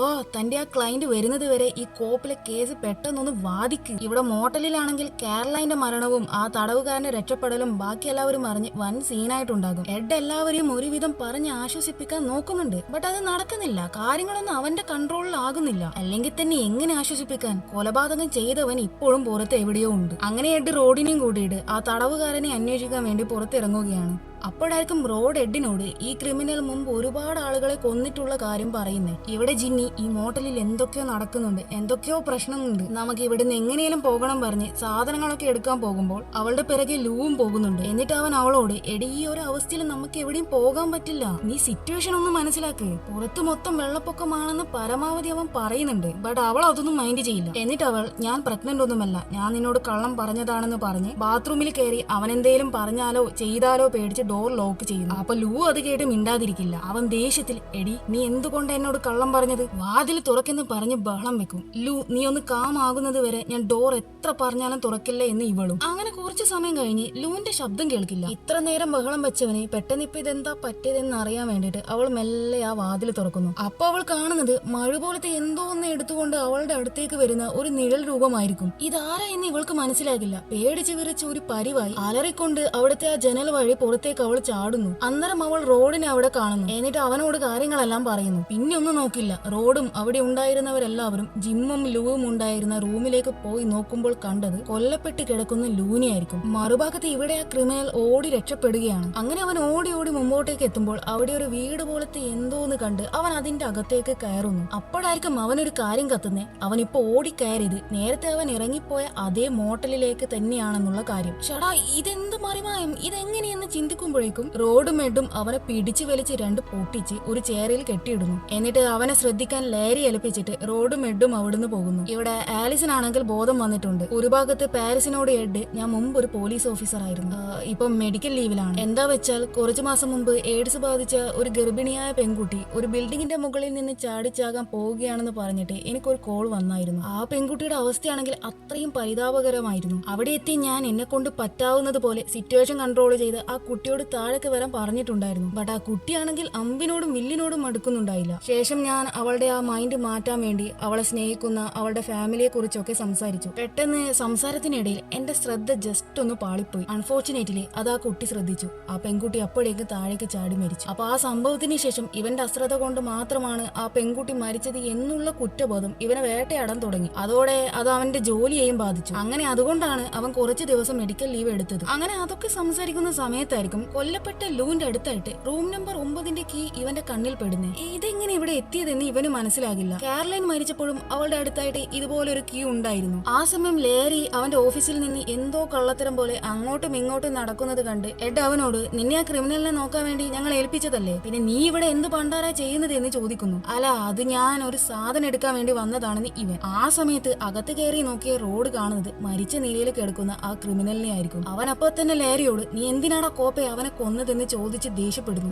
തന്റെ ആ ക്ലയന്റ് വരുന്നത് വരെ ഈ കോപ്പിലെ കേസ് പെട്ടെന്നൊന്ന് വാദിക്ക്. ഇവിടെ മോട്ടലിലാണെങ്കിൽ കാരലൈന്റെ മരണവും ആ തടവുകാരന്റെ രക്ഷപ്പെടലും ബാക്കി എല്ലാവരും അറിഞ്ഞ് വൻ സീനായിട്ടുണ്ടാകും. എഡ് എല്ലാവരെയും ഒരുവിധം പറഞ്ഞ് ആശ്വസിപ്പിക്കാൻ നോക്കുന്നുണ്ട്. ബട്ട് അത് നടക്കുന്നില്ല. കാര്യങ്ങളൊന്നും അവന്റെ കൺട്രോളിൽ ആകുന്നില്ല. അല്ലെങ്കിൽ തന്നെ എങ്ങനെ ആശ്വസിപ്പിക്കാൻ? കൊലപാതകം ചെയ്തവൻ ഇപ്പോഴും പുറത്ത് എവിടെയോ ഉണ്ട്. അങ്ങനെ എഡ് റോഡിനെയും കൂട്ടിയിട്ട് ആ തടവുകാരനെ അന്വേഷിക്കാൻ വേണ്ടി പുറത്തിറങ്ങുകയാണ്. അപ്പോഴായിരിക്കും റോഡ് എഡിനോട് ഈ ക്രിമിനൽ മുമ്പ് ഒരുപാട് ആളുകളെ കൊന്നിട്ടുള്ള കാര്യം പറയുന്നേ. ഇവിടെ ജിന്നി ഈ മോട്ടലിൽ എന്തൊക്കെയോ നടക്കുന്നുണ്ട്, എന്തൊക്കെയോ പ്രശ്നമുണ്ട്, നമുക്ക് ഇവിടുന്ന് എങ്ങനെയും പോകണം പറഞ്ഞ് സാധനങ്ങളൊക്കെ എടുക്കാൻ പോകുമ്പോൾ അവളുടെ പിറകെ ലൂവും പോകുന്നുണ്ട്. എന്നിട്ട് അവൻ അവളോട്, എടി ഈ ഒരു അവസ്ഥയിൽ നമുക്ക് എവിടെയും പോകാൻ പറ്റില്ല, നീ സിറ്റുവേഷൻ ഒന്ന് മനസ്സിലാക്ക്, പുറത്ത് മൊത്തം വെള്ളപ്പൊക്കമാണെന്ന് പരമാവധി അവൻ പറയുന്നുണ്ട്. ബട്ട് അവൾ അതൊന്നും മൈൻഡ് ചെയ്യില്ല. എന്നിട്ട് അവൾ, ഞാൻ പ്രഗ്നന്റ് ഒന്നുമല്ല, ഞാൻ നിന്നോട് കള്ളം പറഞ്ഞതാണെന്ന് പറഞ്ഞ് ബാത്റൂമിൽ കയറി അവൻ എന്തേലും പറഞ്ഞാലോ ചെയ്താലോ പേടിച്ച് ഡോർ ലോക്ക് ചെയ്യുന്നു. അപ്പൊ ലൂ അത് കേട്ട് മിണ്ടാതിരിക്കില്ല. അവൻ ദേഷ്യത്തിൽ, എടി നീ എന്തുകൊണ്ട് എന്നോട് കള്ളം പറഞ്ഞത്, വാതിൽ തുറക്കെന്ന് പറഞ്ഞ് ബഹളം വെക്കും. ലൂ നീ ഒന്ന് കാമാകുന്നത് വരെ ഞാൻ ഡോർ എത്ര പറഞ്ഞാലും തുറക്കില്ല എന്ന് ഇവളും. അങ്ങനെ കുറച്ചു സമയം കഴിഞ്ഞ് ലൂവിന്റെ ശബ്ദം കേൾക്കില്ല. ഇത്ര നേരം ബഹളം വെച്ചവന് പെട്ടെന്ന് ഇപ്പൊ ഇതെന്താ പറ്റിയതെന്ന് അറിയാൻ വേണ്ടിട്ട് അവൾ മെല്ലെ ആ വാതിൽ തുറക്കുന്നു. അപ്പൊ അവൾ കാണുന്നത് മഴ പോലത്തെ എന്തോ ഒന്ന് എടുത്തുകൊണ്ട് അവളുടെ അടുത്തേക്ക് വരുന്ന ഒരു നിഴൽ രൂപമായിരിക്കും. ഇതാരാ എന്ന് ഇവൾക്ക് മനസ്സിലാകില്ല. പേടിച്ച് വിറച്ച് ഒരു പരിവായി അലറിക്കൊണ്ട് അവിടുത്തെ ആ ജനൽ വഴി പുറത്തേക്ക് അവൾ ചാടുന്നു. അന്നേരം അവൾ റോഡിനെ അവിടെ കാണുന്നു. എന്നിട്ട് അവനോട് കാര്യങ്ങളെല്ലാം പറയുന്നു. പിന്നെ ഒന്നും നോക്കില്ല. റോഡും അവിടെ ഉണ്ടായിരുന്നവരെല്ലാവരും ജിമ്മും ലൂവും ഉണ്ടായിരുന്ന റൂമിലേക്ക് പോയി നോക്കുമ്പോൾ കണ്ടത് കൊല്ലപ്പെട്ട് കിടക്കുന്ന ലൂനിയായിരിക്കും. മറുഭാഗത്ത് ഇവിടെ ആ ക്രിമിനൽ ഓടി രക്ഷപ്പെടുകയാണ്. അങ്ങനെ അവൻ ഓടി ഓടി മുമ്പോട്ടേക്ക് എത്തുമ്പോൾ അവിടെ ഒരു വീട് പോലത്തെ എന്തോന്ന് കണ്ട് അവൻ അതിന്റെ അകത്തേക്ക് കയറുന്നു. അപ്പോഴായിരിക്കും അവനൊരു കാര്യം കത്തുന്നേ. അവൻ ഇപ്പൊ ഓടിക്കയറിയത് നേരത്തെ അവൻ ഇറങ്ങിപ്പോയ അതേ മോട്ടലിലേക്ക് തന്നെയാണെന്നുള്ള കാര്യം. ഷടാ ഇതെന്ത് മറിമായം, ഇതെങ്ങനെയെന്ന് ചിന്തിക്കുമ്പോഴേക്കും റോഡും എഡും അവനെ പിടിച്ചു വലിച്ച് 2 പൊട്ടിച്ച് ഒരു ചേരയിൽ കെട്ടിയിടുന്നു. എന്നിട്ട് അവനെ ശ്രദ്ധിക്കാൻ ലേരി ഏൽപ്പിച്ചിട്ട് റോഡും എഡും അവിടുന്ന് പോകുന്നു. ഇവിടെ ആലിസിനാണെങ്കിൽ ബോധം വന്നിട്ടുണ്ട്. ഒരു ഭാഗത്ത് പാരിസിനോട് എഡ്, ഞാൻ മുമ്പ് ഒരു പോലീസ് ഓഫീസർ ആയിരുന്നു, ഇപ്പം മെഡിക്കൽ ലീവിലാണ്. എന്താ വെച്ചാൽ കുറച്ചു മാസം മുമ്പ് എയ്ഡ്സ് ബാധിച്ച ഒരു ഗർഭിണിയായ പെൺകുട്ടി ഒരു ബിൽഡിങ്ങിന്റെ മുകളിൽ നിന്ന് ചാടിച്ചാകാൻ പോവുകയാണെന്ന് പറഞ്ഞിട്ട് എനിക്കൊരു കോൾ വന്നായിരുന്നു. ആ പെൺകുട്ടിയുടെ അവസ്ഥയാണെങ്കിൽ അത്രയും പരിതാപകരമായിരുന്നു. അവിടെ എത്തി ഞാൻ എന്നെ കൊണ്ട് പറ്റാവുന്നത് പോലെ സിറ്റുവേഷൻ കൺട്രോൾ ചെയ്ത് ആ കുട്ടിയോട് താഴേക്ക് വരാൻ പറഞ്ഞിട്ടുണ്ടായിരുന്നു. ബട്ട് ആ കുട്ടിയാണെങ്കിൽ അമ്പിനോടും വില്ലിനോടും അടുക്കുന്നുണ്ടായില്ല. ശേഷം ഞാൻ അവളുടെ ആ മൈൻഡ് മാറ്റാൻ വേണ്ടി അവളെ സ്നേഹിക്കുന്ന അവളുടെ ഫാമിലിയെ കുറിച്ചൊക്കെ സംസാരിച്ചു. പെട്ടെന്ന് സംസാരത്തിനിടയിൽ എന്റെ ശ്രദ്ധ ജസ്റ്റ് ഒന്ന് പാളിപ്പോയി. അൺഫോർച്ചുനേറ്റ്ലി അത് ആ കുട്ടി ശ്രദ്ധിച്ചു. ആ പെൺകുട്ടി അപ്പോഴേക്ക് താഴേക്ക് ചാടി മരിച്ചു. അപ്പൊ ആ സംഭവത്തിന് ശേഷം ഇവന്റെ അശ്രദ്ധ കൊണ്ട് മാത്രമാണ് ആ പെൺകുട്ടി മരിച്ചത് എന്നുള്ള കുറ്റബോധം ഇവനെ വേട്ടയാടാൻ തുടങ്ങി. അതോടെ അത് അവന്റെ ജോലിയെയും ബാധിച്ചു. അങ്ങനെ അതുകൊണ്ടാണ് അവൻ കുറച്ച് ദിവസം മെഡിക്കൽ ലീവ് എടുത്തത്. അങ്ങനെ അതൊക്കെ സംസാരിക്കുന്ന സമയത്തായിരിക്കും കൊല്ലപ്പെട്ട ലൂവിന്റെ അടുത്തായിട്ട് റൂം നമ്പർ 9ന്റെ കീ ഇവന്റെ കണ്ണിൽ പെടുന്നേ. ഇതെങ്ങനെ ഇവിടെ എത്തിയതെന്ന് ഇവന് മനസ്സിലാകില്ല. കാരലൈൻ മരിച്ചപ്പോഴും അവളുടെ അടുത്തായിട്ട് ഇതുപോലെ ഒരു കീ ഉണ്ടായിരുന്നു. ആ സമയം ലേരി അവന്റെ ഓഫീസിൽ നിന്ന് എന്തോ കള്ളത്തരം പോലെ അങ്ങോട്ടും ഇങ്ങോട്ടും നടക്കുന്നത് കണ്ട് എഡ് അവനോട്, നിന്നെ ആ ക്രിമിനലിനെ നോക്കാൻ വേണ്ടി ഞങ്ങൾ ഏൽപ്പിച്ചതല്ലേ, പിന്നെ നീ ഇവിടെ എന്ത് പണ്ടാരാ ചെയ്യുന്നത് എന്ന് ചോദിക്കുന്നു. അല്ല, അത് ഞാൻ ഒരു സാധനം എടുക്കാൻ വേണ്ടി വന്നതാണെന്ന് ഇവൻ. ആ സമയത്ത് അകത്ത് കയറി നോക്കിയ റോഡ് കാണുന്നത് മരിച്ച നിലയിൽ കിടക്കുന്ന ആ ക്രിമിനലിനെ ആയിരിക്കും. അവൻ അപ്പൊ തന്നെ ലേരിയോട്, നീ എന്തിനാടാ കോപ്പെ അവനെ കൊന്നതെന്ന് ചോദിച്ച് ദേഷ്യപ്പെടുന്നു.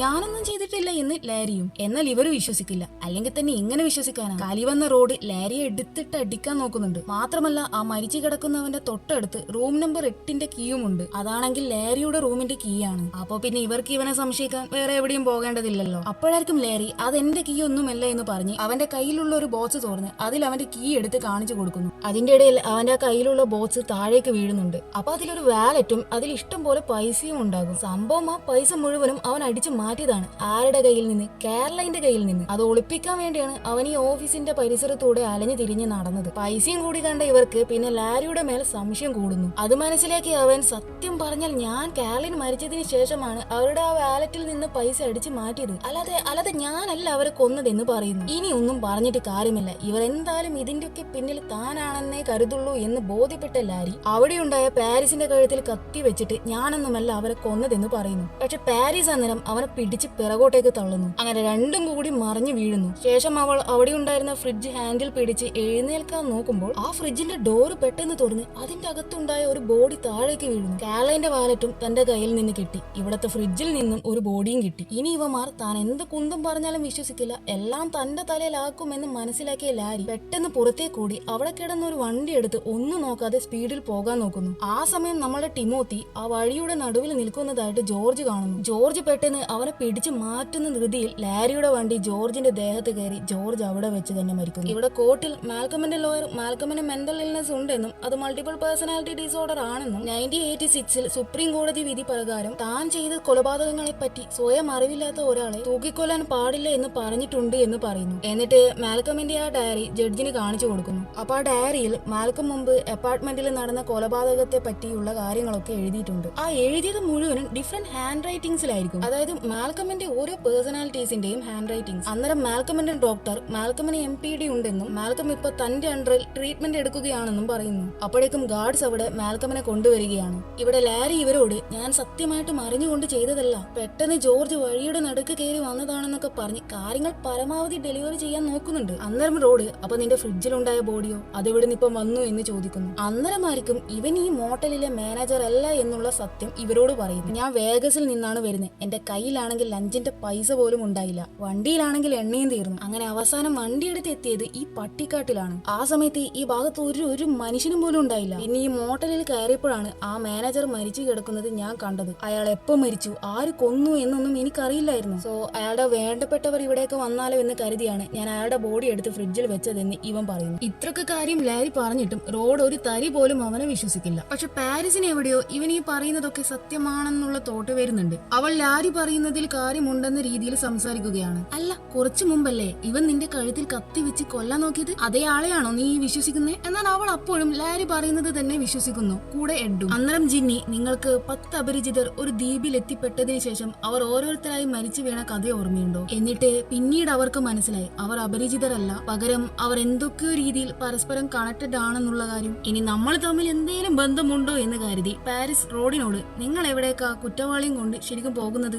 ഞാനൊന്നും ചെയ്തിട്ടില്ല എന്ന് ലാരിയും. എന്നാൽ ഇവരും വിശ്വസിക്കില്ല. അല്ലെങ്കിൽ തന്നെ എങ്ങനെ വിശ്വസിക്കാനാ? കലി വന്ന റോഡ് ലാരിയെ എടുത്തിട്ട് അടിക്കാൻ നോക്കുന്നുണ്ട്. മാത്രമല്ല ആ മരിച്ചു കിടക്കുന്നവന്റെ തൊട്ടടുത്ത് റൂം നമ്പർ 8ന്റെ കീയുമുണ്ട്. അതാണെങ്കിൽ ലാരിയുടെ റൂമിന്റെ കീ ആണ്. അപ്പൊ പിന്നെ ഇവർക്ക് ഇവനെ സംശയിക്കാൻ വേറെ എവിടെയും പോകേണ്ടതില്ലല്ലോ. അപ്പോഴായിരിക്കും ലാരി അതെന്റെ കീ ഒന്നുമല്ല എന്ന് പറഞ്ഞ് അവന്റെ കയ്യിലുള്ള ഒരു ബോക്സ് തുറന്ന് അതിൽ അവന്റെ കീ എടുത്ത് കാണിച്ചു കൊടുക്കുന്നു. അതിന്റെ ഇടയിൽ അവന്റെ കയ്യിലുള്ള ബോക്സ് താഴേക്ക് വീഴുന്നുണ്ട്. അപ്പൊ അതിലൊരു വാൽ വാലറ്റും അതിൽ ഇഷ്ടം പോലെ പൈസയും ഉണ്ടാകും. സംഭവം ആ പൈസ മുഴുവനും അവൻ അടിച്ചു മാറ്റിയതാണ്. ആരുടെ കയ്യിൽ നിന്ന്? കാരലൈന്റെ കയ്യിൽ നിന്ന്. അത് ഒളിപ്പിക്കാൻ വേണ്ടിയാണ് അവൻ ഈ ഓഫീസിന്റെ പരിസരത്തൂടെ അലഞ്ഞു തിരിഞ്ഞ് നടന്നത്. പൈസയും കൂടി കണ്ട ഇവർക്ക് പിന്നെ ലാരിയുടെ മേൽ സംശയം കൂടുന്നു. അത് മനസ്സിലാക്കി അവൻ, സത്യം പറഞ്ഞാൽ ഞാൻ കാരലൈൻ മരിച്ചതിന് ശേഷമാണ് അവരുടെ ആ വാലറ്റിൽ നിന്ന് പൈസ അടിച്ചു മാറ്റിയത്, അല്ലാതെ ഞാനല്ല അവരെ കൊന്നതെന്ന് പറയുന്നു. ഇനി ഒന്നും പറഞ്ഞിട്ട് കാര്യമില്ല, ഇവർ എന്തായാലും ഇതിന്റെയൊക്കെ പിന്നിൽ താനാണെന്നേ കരുതുള്ളൂ എന്ന് ബോധ്യപ്പെട്ട ലാരി അവിടെയുണ്ടായ പാരീസിന്റെ കഴുത്തിൽ കത്തി വെച്ചിട്ട് ഞാനൊന്നുമല്ല അവരെ കൊന്നതെന്ന് പറയുന്നു. പക്ഷെ പാരീസ് അന്നേരം അവനെ പിടിച്ച് പിറകോട്ടേക്ക് തള്ളുന്നു. അങ്ങനെ രണ്ടും കൂടി മറിഞ്ഞു വീഴുന്നു. ശേഷം അവൾ അവിടെ ഉണ്ടായിരുന്ന ഫ്രിഡ്ജ് ഹാൻഡിൽ പിടിച്ച് എഴുന്നേൽക്കാൻ നോക്കുമ്പോൾ ആ ഫ്രിഡ്ജിന്റെ ഡോറ് പെട്ടെന്ന് തുറന്ന് അതിന്റെ അകത്തുണ്ടായ ഒരു ബോഡി താഴേക്ക് വീഴുന്നു. കാരലൈന്റെ വാലറ്റും തന്റെ കയ്യിൽ നിന്ന് കിട്ടി. ഇവിടത്തെ ഫ്രിഡ്ജിൽ നിന്നും ഒരു ബോഡിയും കിട്ടി. ഇനി ഇവമാർ താൻ എന്ത് കുന്തം പറഞ്ഞാലും വിശ്വസിക്കില്ല, എല്ലാം തന്റെ തലയിലാക്കുമെന്ന് മനസ്സിലാക്കിയ ലാരി പെട്ടെന്ന് പുറത്തേക്കൂടി അവിടെ കിടന്ന ഒരു വണ്ടി എടുത്ത് ഒന്നും നോക്കാതെ സ്പീഡിൽ പോകാൻ നോക്കുന്നു. ആ സമയം നമ്മുടെ ടിമോത്തി ആ വഴിയുടെ നടുവിൽ നിൽക്കുന്നതായിട്ട് ജോർജ് കാണുന്നു. ജോർജ് പെട്ടെന്ന് അവനെ പിടിച്ചു മാറ്റുന്ന ധൃതിയിൽ ലാരിയുടെ വണ്ടി ജോർജിന്റെ ദേഹത്ത് കയറി ജോർജ് അവിടെ വെച്ച് തന്നെ മരിക്കുന്നു. ഇവിടെ കോർട്ടിൽ മാൽക്കമിന്റെ ലോയർ മാൽക്കമിന് മെന്റൽ ഇൽനെസ് ഉണ്ടെന്നും അത് മൾട്ടിപ്പിൾ പേഴ്സണാലിറ്റി ഡിസോർഡർ ആണെന്നും 1986 സുപ്രീം കോടതി വിധി പ്രകാരം താൻ ചെയ്ത കൊലപാതകങ്ങളെ പറ്റി സ്വയം അറിവില്ലാത്ത ഒരാളെ തൂക്കിക്കൊല്ലാൻ പാടില്ല എന്ന് പറഞ്ഞിട്ടുണ്ട് എന്ന് പറയുന്നു. എന്നിട്ട് മാൽക്കമിന്റെ ആ ഡയറി ജഡ്ജിന് കാണിച്ചു കൊടുക്കുന്നു. അപ്പൊ ആ ഡയറിയിൽ മാൽക്കം മുമ്പ് അപ്പാർട്ട്മെന്റിൽ നടന്ന കൊലപാതകത്തെ പറ്റിയുള്ള കാര്യങ്ങളൊക്കെ എഴുതിയിട്ടുണ്ട്. ആ എഴുതിയത് മുഴുവനും ഡിഫറെന്റ് ഹാൻഡ് റൈറ്റിംഗ്സിലായിരിക്കും, അതായത് മാൽക്കമിന്റെ ഓരോ പേഴ്സണാലിറ്റീസിന്റെയും ഹാൻഡ് റൈറ്റിംഗ്സ്. അന്നേരം മാൽക്കമിന്റെ ഡോക്ടർ മാൽക്കമിന് MPD ഉണ്ടെന്നും മാൽക്കം ഇപ്പൊ തന്റെ അണ്ടറിൽ ട്രീറ്റ്മെന്റ് എടുക്കുകയാണെന്നും പറയുന്നു. അപ്പോഴേക്കും ഗാർഡ്സ് അവിടെ മാൽക്കമിനെ കൊണ്ടുവരികയാണ്. ഇവിടെ ലാരി ഇവരോട്, ഞാൻ സത്യമായിട്ടും അറിഞ്ഞുകൊണ്ട് ചെയ്തതല്ല, പെട്ടെന്ന് ജോർജ് വഴിയുടെ നടുക്ക് കയറി വന്നതാണെന്നൊക്കെ പറഞ്ഞ് കാര്യങ്ങൾ പരമാവധി ഡെലിവറി ചെയ്യാൻ നോക്കുന്നുണ്ട്. അന്നേരം റോഡ്, അപ്പൊ നിന്റെ ഫ്രിഡ്ജിലുണ്ടായ ബോഡിയോ അതെവിടെ നിപ്പം വന്നു എന്ന് ചോദിക്കുന്നു. അന്നേരമായിരിക്കും ഇവൻ ഈ മോട്ടലിലെ മാനേജർ അല്ല എന്നുള്ള സത്യം ഇവരോട് പറയുന്നു. ഞാൻ വേഗസിൽ നിന്നാണ് വരുന്നത്, എന്റെ കയ്യിലാണെങ്കിൽ ലഞ്ചിന്റെ പൈസ പോലും ഉണ്ടായില്ല, വണ്ടിയിലാണെങ്കിൽ എണ്ണയും തീർന്നു. അങ്ങനെ അവസാനം വണ്ടി എടുത്ത് എത്തിയത് ഈ പട്ടിക്കാട്ടിലാണ്. ആ സമയത്ത് ഈ ഭാഗത്ത് ഒരു മനുഷ്യനും പോലും ഉണ്ടായില്ല. പിന്നെ ഈ മോട്ടലിൽ കയറിയപ്പോഴാണ് ആ മാനേജർ മരിച്ചു കിടക്കുന്നത് ഞാൻ കണ്ടത്. അയാൾ എപ്പോ മരിച്ചു, ആര് കൊന്നു എന്നൊന്നും എനിക്കറിയില്ലായിരുന്നു. സോ അയാളുടെ വേണ്ടപ്പെട്ടവർ ഇവിടേക്ക് വന്നാലോ എന്ന് കരുതിയാണ് ഞാൻ അയാളുടെ ബോഡി എടുത്ത് ഫ്രിഡ്ജിൽ വെച്ചതെന്ന് ഇവൻ പറയുന്നു. ഇത്രയൊക്കെ കാര്യം ലാരി പറഞ്ഞിട്ടും റോഡ് ഒരു തരി പോലും അവനെ വിശ്വസിക്കില്ല. പക്ഷെ പാരീസിന് എവിടെയോ ഇവൻ ഈ പറയുന്നതൊക്കെ സത്യമാണെന്നുള്ള തോട്ട് വരുന്നുണ്ട്. അവൾ ലാരി പറയുന്നതിൽ കാര്യമുണ്ടെന്ന രീതിയിൽ സംസാരിക്കുകയാണ്. അല്ല, കുറച്ചു മുമ്പല്ലേ ഇവൻ നിന്റെ കഴുത്തിൽ കത്തി വെച്ച് കൊല്ലാൻ നോക്കിയത്? അതേ ആളെയാണോ നീ വിശ്വസിക്കുന്നേ? എന്നാൽ അവൾ അപ്പോഴും ലാരി പറയുന്നത് തന്നെ വിശ്വസിക്കുന്നു, കൂടെ എഡും. അന്നേരം ജിന്നി, നിങ്ങൾക്ക് 10 അപരിചിതർ ഒരു ദ്വീപിൽ എത്തിപ്പെട്ടതിന് ശേഷം അവർ ഓരോരുത്തരായി മരിച്ചു വീണ കഥ ഓർമ്മയുണ്ടോ? എന്നിട്ട് പിന്നീട് അവർക്ക് മനസ്സിലായി അവർ അപരിചിതരല്ല, പകരം അവർ എന്തൊക്കെയോ രീതിയിൽ പരസ്പരം കണക്റ്റഡ് ആണെന്നുള്ള കാര്യം. ഇനി നമ്മൾ തമ്മിൽ എന്തെങ്കിലും ബന്ധമുണ്ടോ എന്ന് കരുതി പാരീസ് റോഡിനോട്, നിങ്ങൾ എവിടേക്കാ കുറ്റവാളിയും കൊണ്ട് ശരിക്കും പോകുന്നത്?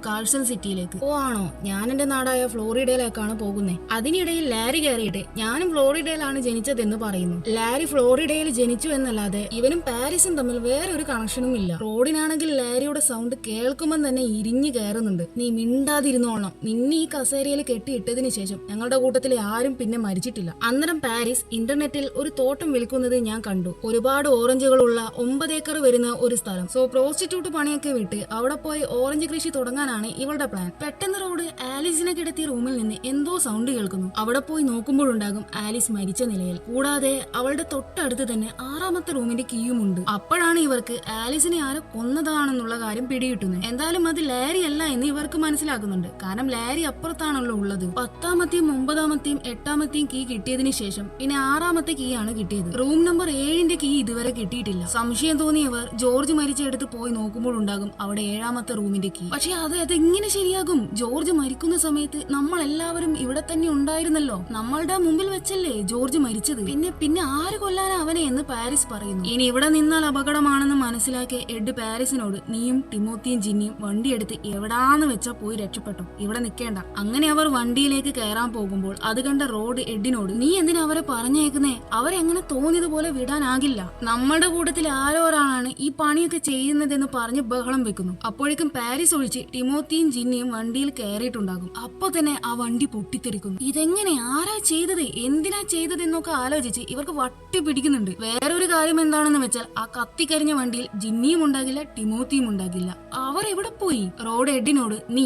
കാഴ്സൺ സിറ്റിയിലേക്ക്. ഓ ആണോ, ഞാൻ എന്റെ നാടായ ഫ്ലോറിഡയിലേക്കാണ് പോകുന്നത്. അതിനിടയിൽ ലാരി കയറിയിട്ട് ഞാനും ഫ്ലോറിഡയിലാണ് ജനിച്ചതെന്ന് പറയുന്നു. ലാരി ഫ്ലോറിഡയിൽ ജനിച്ചു എന്നല്ലാതെ ഇവനും പാരീസും തമ്മിൽ വേറെ ഒരു കണക്ഷനും ഇല്ല. റോഡിനാണെങ്കിൽ ലാരിയുടെ സൗണ്ട് കേൾക്കുമ്പോൾ തന്നെ ഇരിഞ്ഞു കയറുന്നുണ്ട്. നീ മിണ്ടാതിരുന്നോളണം, നിന്നെ ഈ കസേരയിൽ കെട്ടിയിട്ടതിന് ശേഷം ഞങ്ങളുടെ കൂട്ടത്തിലെ ആരും പിന്നെ മരിച്ചിട്ടില്ല. അന്നേരം പാരീസ്, ഇന്റർനെറ്റിൽ ഒരു തോട്ടം വിൽക്കുന്നത് ഞാൻ കണ്ടു, ഒരുപാട് ഓറഞ്ചുകളുള്ള 9 ഏക്കർ വരുന്ന ഒരു സ്ഥലം. സോ പ്രോസ്റ്റിറ്റ്യൂട്ട് പണിയൊക്കെ വിട്ട് അവിടെ പോയി ഓറഞ്ച് കൃഷി തുടങ്ങാനാണ് ഇവളുടെ പ്ലാൻ. പെട്ടെന്ന് റോഡ് ആലീസിനെ കിടത്തിയ റൂമിൽ നിന്ന് എന്തോ സൗണ്ട് കേൾക്കുന്നു. അവിടെ പോയി നോക്കുമ്പോഴുണ്ടാകും ആലീസ് മരിച്ച നിലയിൽ. കൂടാതെ അവളുടെ തൊട്ടടുത്ത് തന്നെ 6ാമത്തെ റൂമിന്റെ കീയുമുണ്ട്. അപ്പോഴാണ് ഇവർക്ക് ആലീസിനെ ആരോ കൊന്നതാണെന്നുള്ള കാര്യം പിടികിട്ടുന്നത്. എന്തായാലും അത് ലാരി അല്ല എന്ന് ഇവർക്ക് മനസ്സിലാക്കുന്നുണ്ട്, കാരണം ലാരി അപ്പുറത്താണല്ലോ ഉള്ളത്. 10ാമത്തെയും 9ാമത്തെയും 8ാമത്തെയും കീ കിട്ടിയതിനു ശേഷം പിന്നെ 6ാമത്തെ കീ ആണ് കിട്ടിയത്. റൂം നമ്പർ 7ന്റെ കീ ഇതുവരെ കിട്ടിയിട്ടില്ല. സംശയം തോന്നിയവർ ജോർജ് മരിച്ചെടുത്ത് പോയി നോക്കുമ്പോഴുണ്ടാകും അവിടെ 7ാമത്തെ റൂമിന്റെ കീ. പക്ഷെ അതെങ്ങനെ ശരിയാകും? ജോർജ് മരിക്കുന്ന സമയത്ത് നമ്മൾ എല്ലാവരും ഇവിടെ തന്നെ ഉണ്ടായിരുന്നല്ലോ, നമ്മളുടെ മുമ്പിൽ വെച്ചല്ലേ ജോർജ് മരിച്ചത്, പിന്നെ ആര് കൊല്ലാനാ അവനെ എന്ന് പാരീസ് പറയുന്നു. ഇനി ഇവിടെ നിന്നാൽ അപകടമാണെന്ന് മനസ്സിലാക്കിയ എഡ് പാരീസിനോട്, നീയും ടിമോത്തിയും ജിന്നിയും വണ്ടിയെടുത്ത് എവിടാന്ന് വെച്ചാ പോയി രക്ഷപ്പെട്ടോ, ഇവിടെ നിൽക്കേണ്ട. അങ്ങനെ അവർ വണ്ടിയിലേക്ക് കയറാൻ പോകുമ്പോൾ അത് കണ്ട റോഡ് എഡിനോട്, നീ എന്തിനാ അവരെ പറഞ്ഞേക്കുന്നേ? അവരെ അങ്ങനെ തോന്നിയതുപോലെ വിടാനാകില്ല, നമ്മുടെ കൂട്ടത്തിൽ ആരോ ഒരാളാണ് ഈ പണിയൊക്കെ ചെയ്യുന്നതെന്ന് പറഞ്ഞ് ബഹളം വെക്കുന്നു. അപ്പോഴേക്കും പാരീസ് ഒഴിച്ച് ടിമോത്തിയും ജിന്നിയും വണ്ടിയിൽ കയറിയിട്ടുണ്ടാകും. അപ്പൊ തന്നെ ആ വണ്ടി പൊട്ടിത്തെറിക്കുന്നു. ഇതെങ്ങനെ, ആരാ ചെയ്തത്, എന്തിനാ ചെയ്തതെന്നൊക്കെ ആലോചിച്ച് ഇവർക്ക് വട്ടി പിടിക്കുന്നുണ്ട്. വേറൊരു കാര്യം എന്താണെന്ന് വെച്ചാൽ ആ കത്തിക്കരിഞ്ഞ വണ്ടിയിൽ ജിന്നിയും ഉണ്ടാകില്ല, ടിമോത്തിയും ഉണ്ടാകില്ല. അവർ എവിടെ പോയി? റോഡ് എഡിനോട്,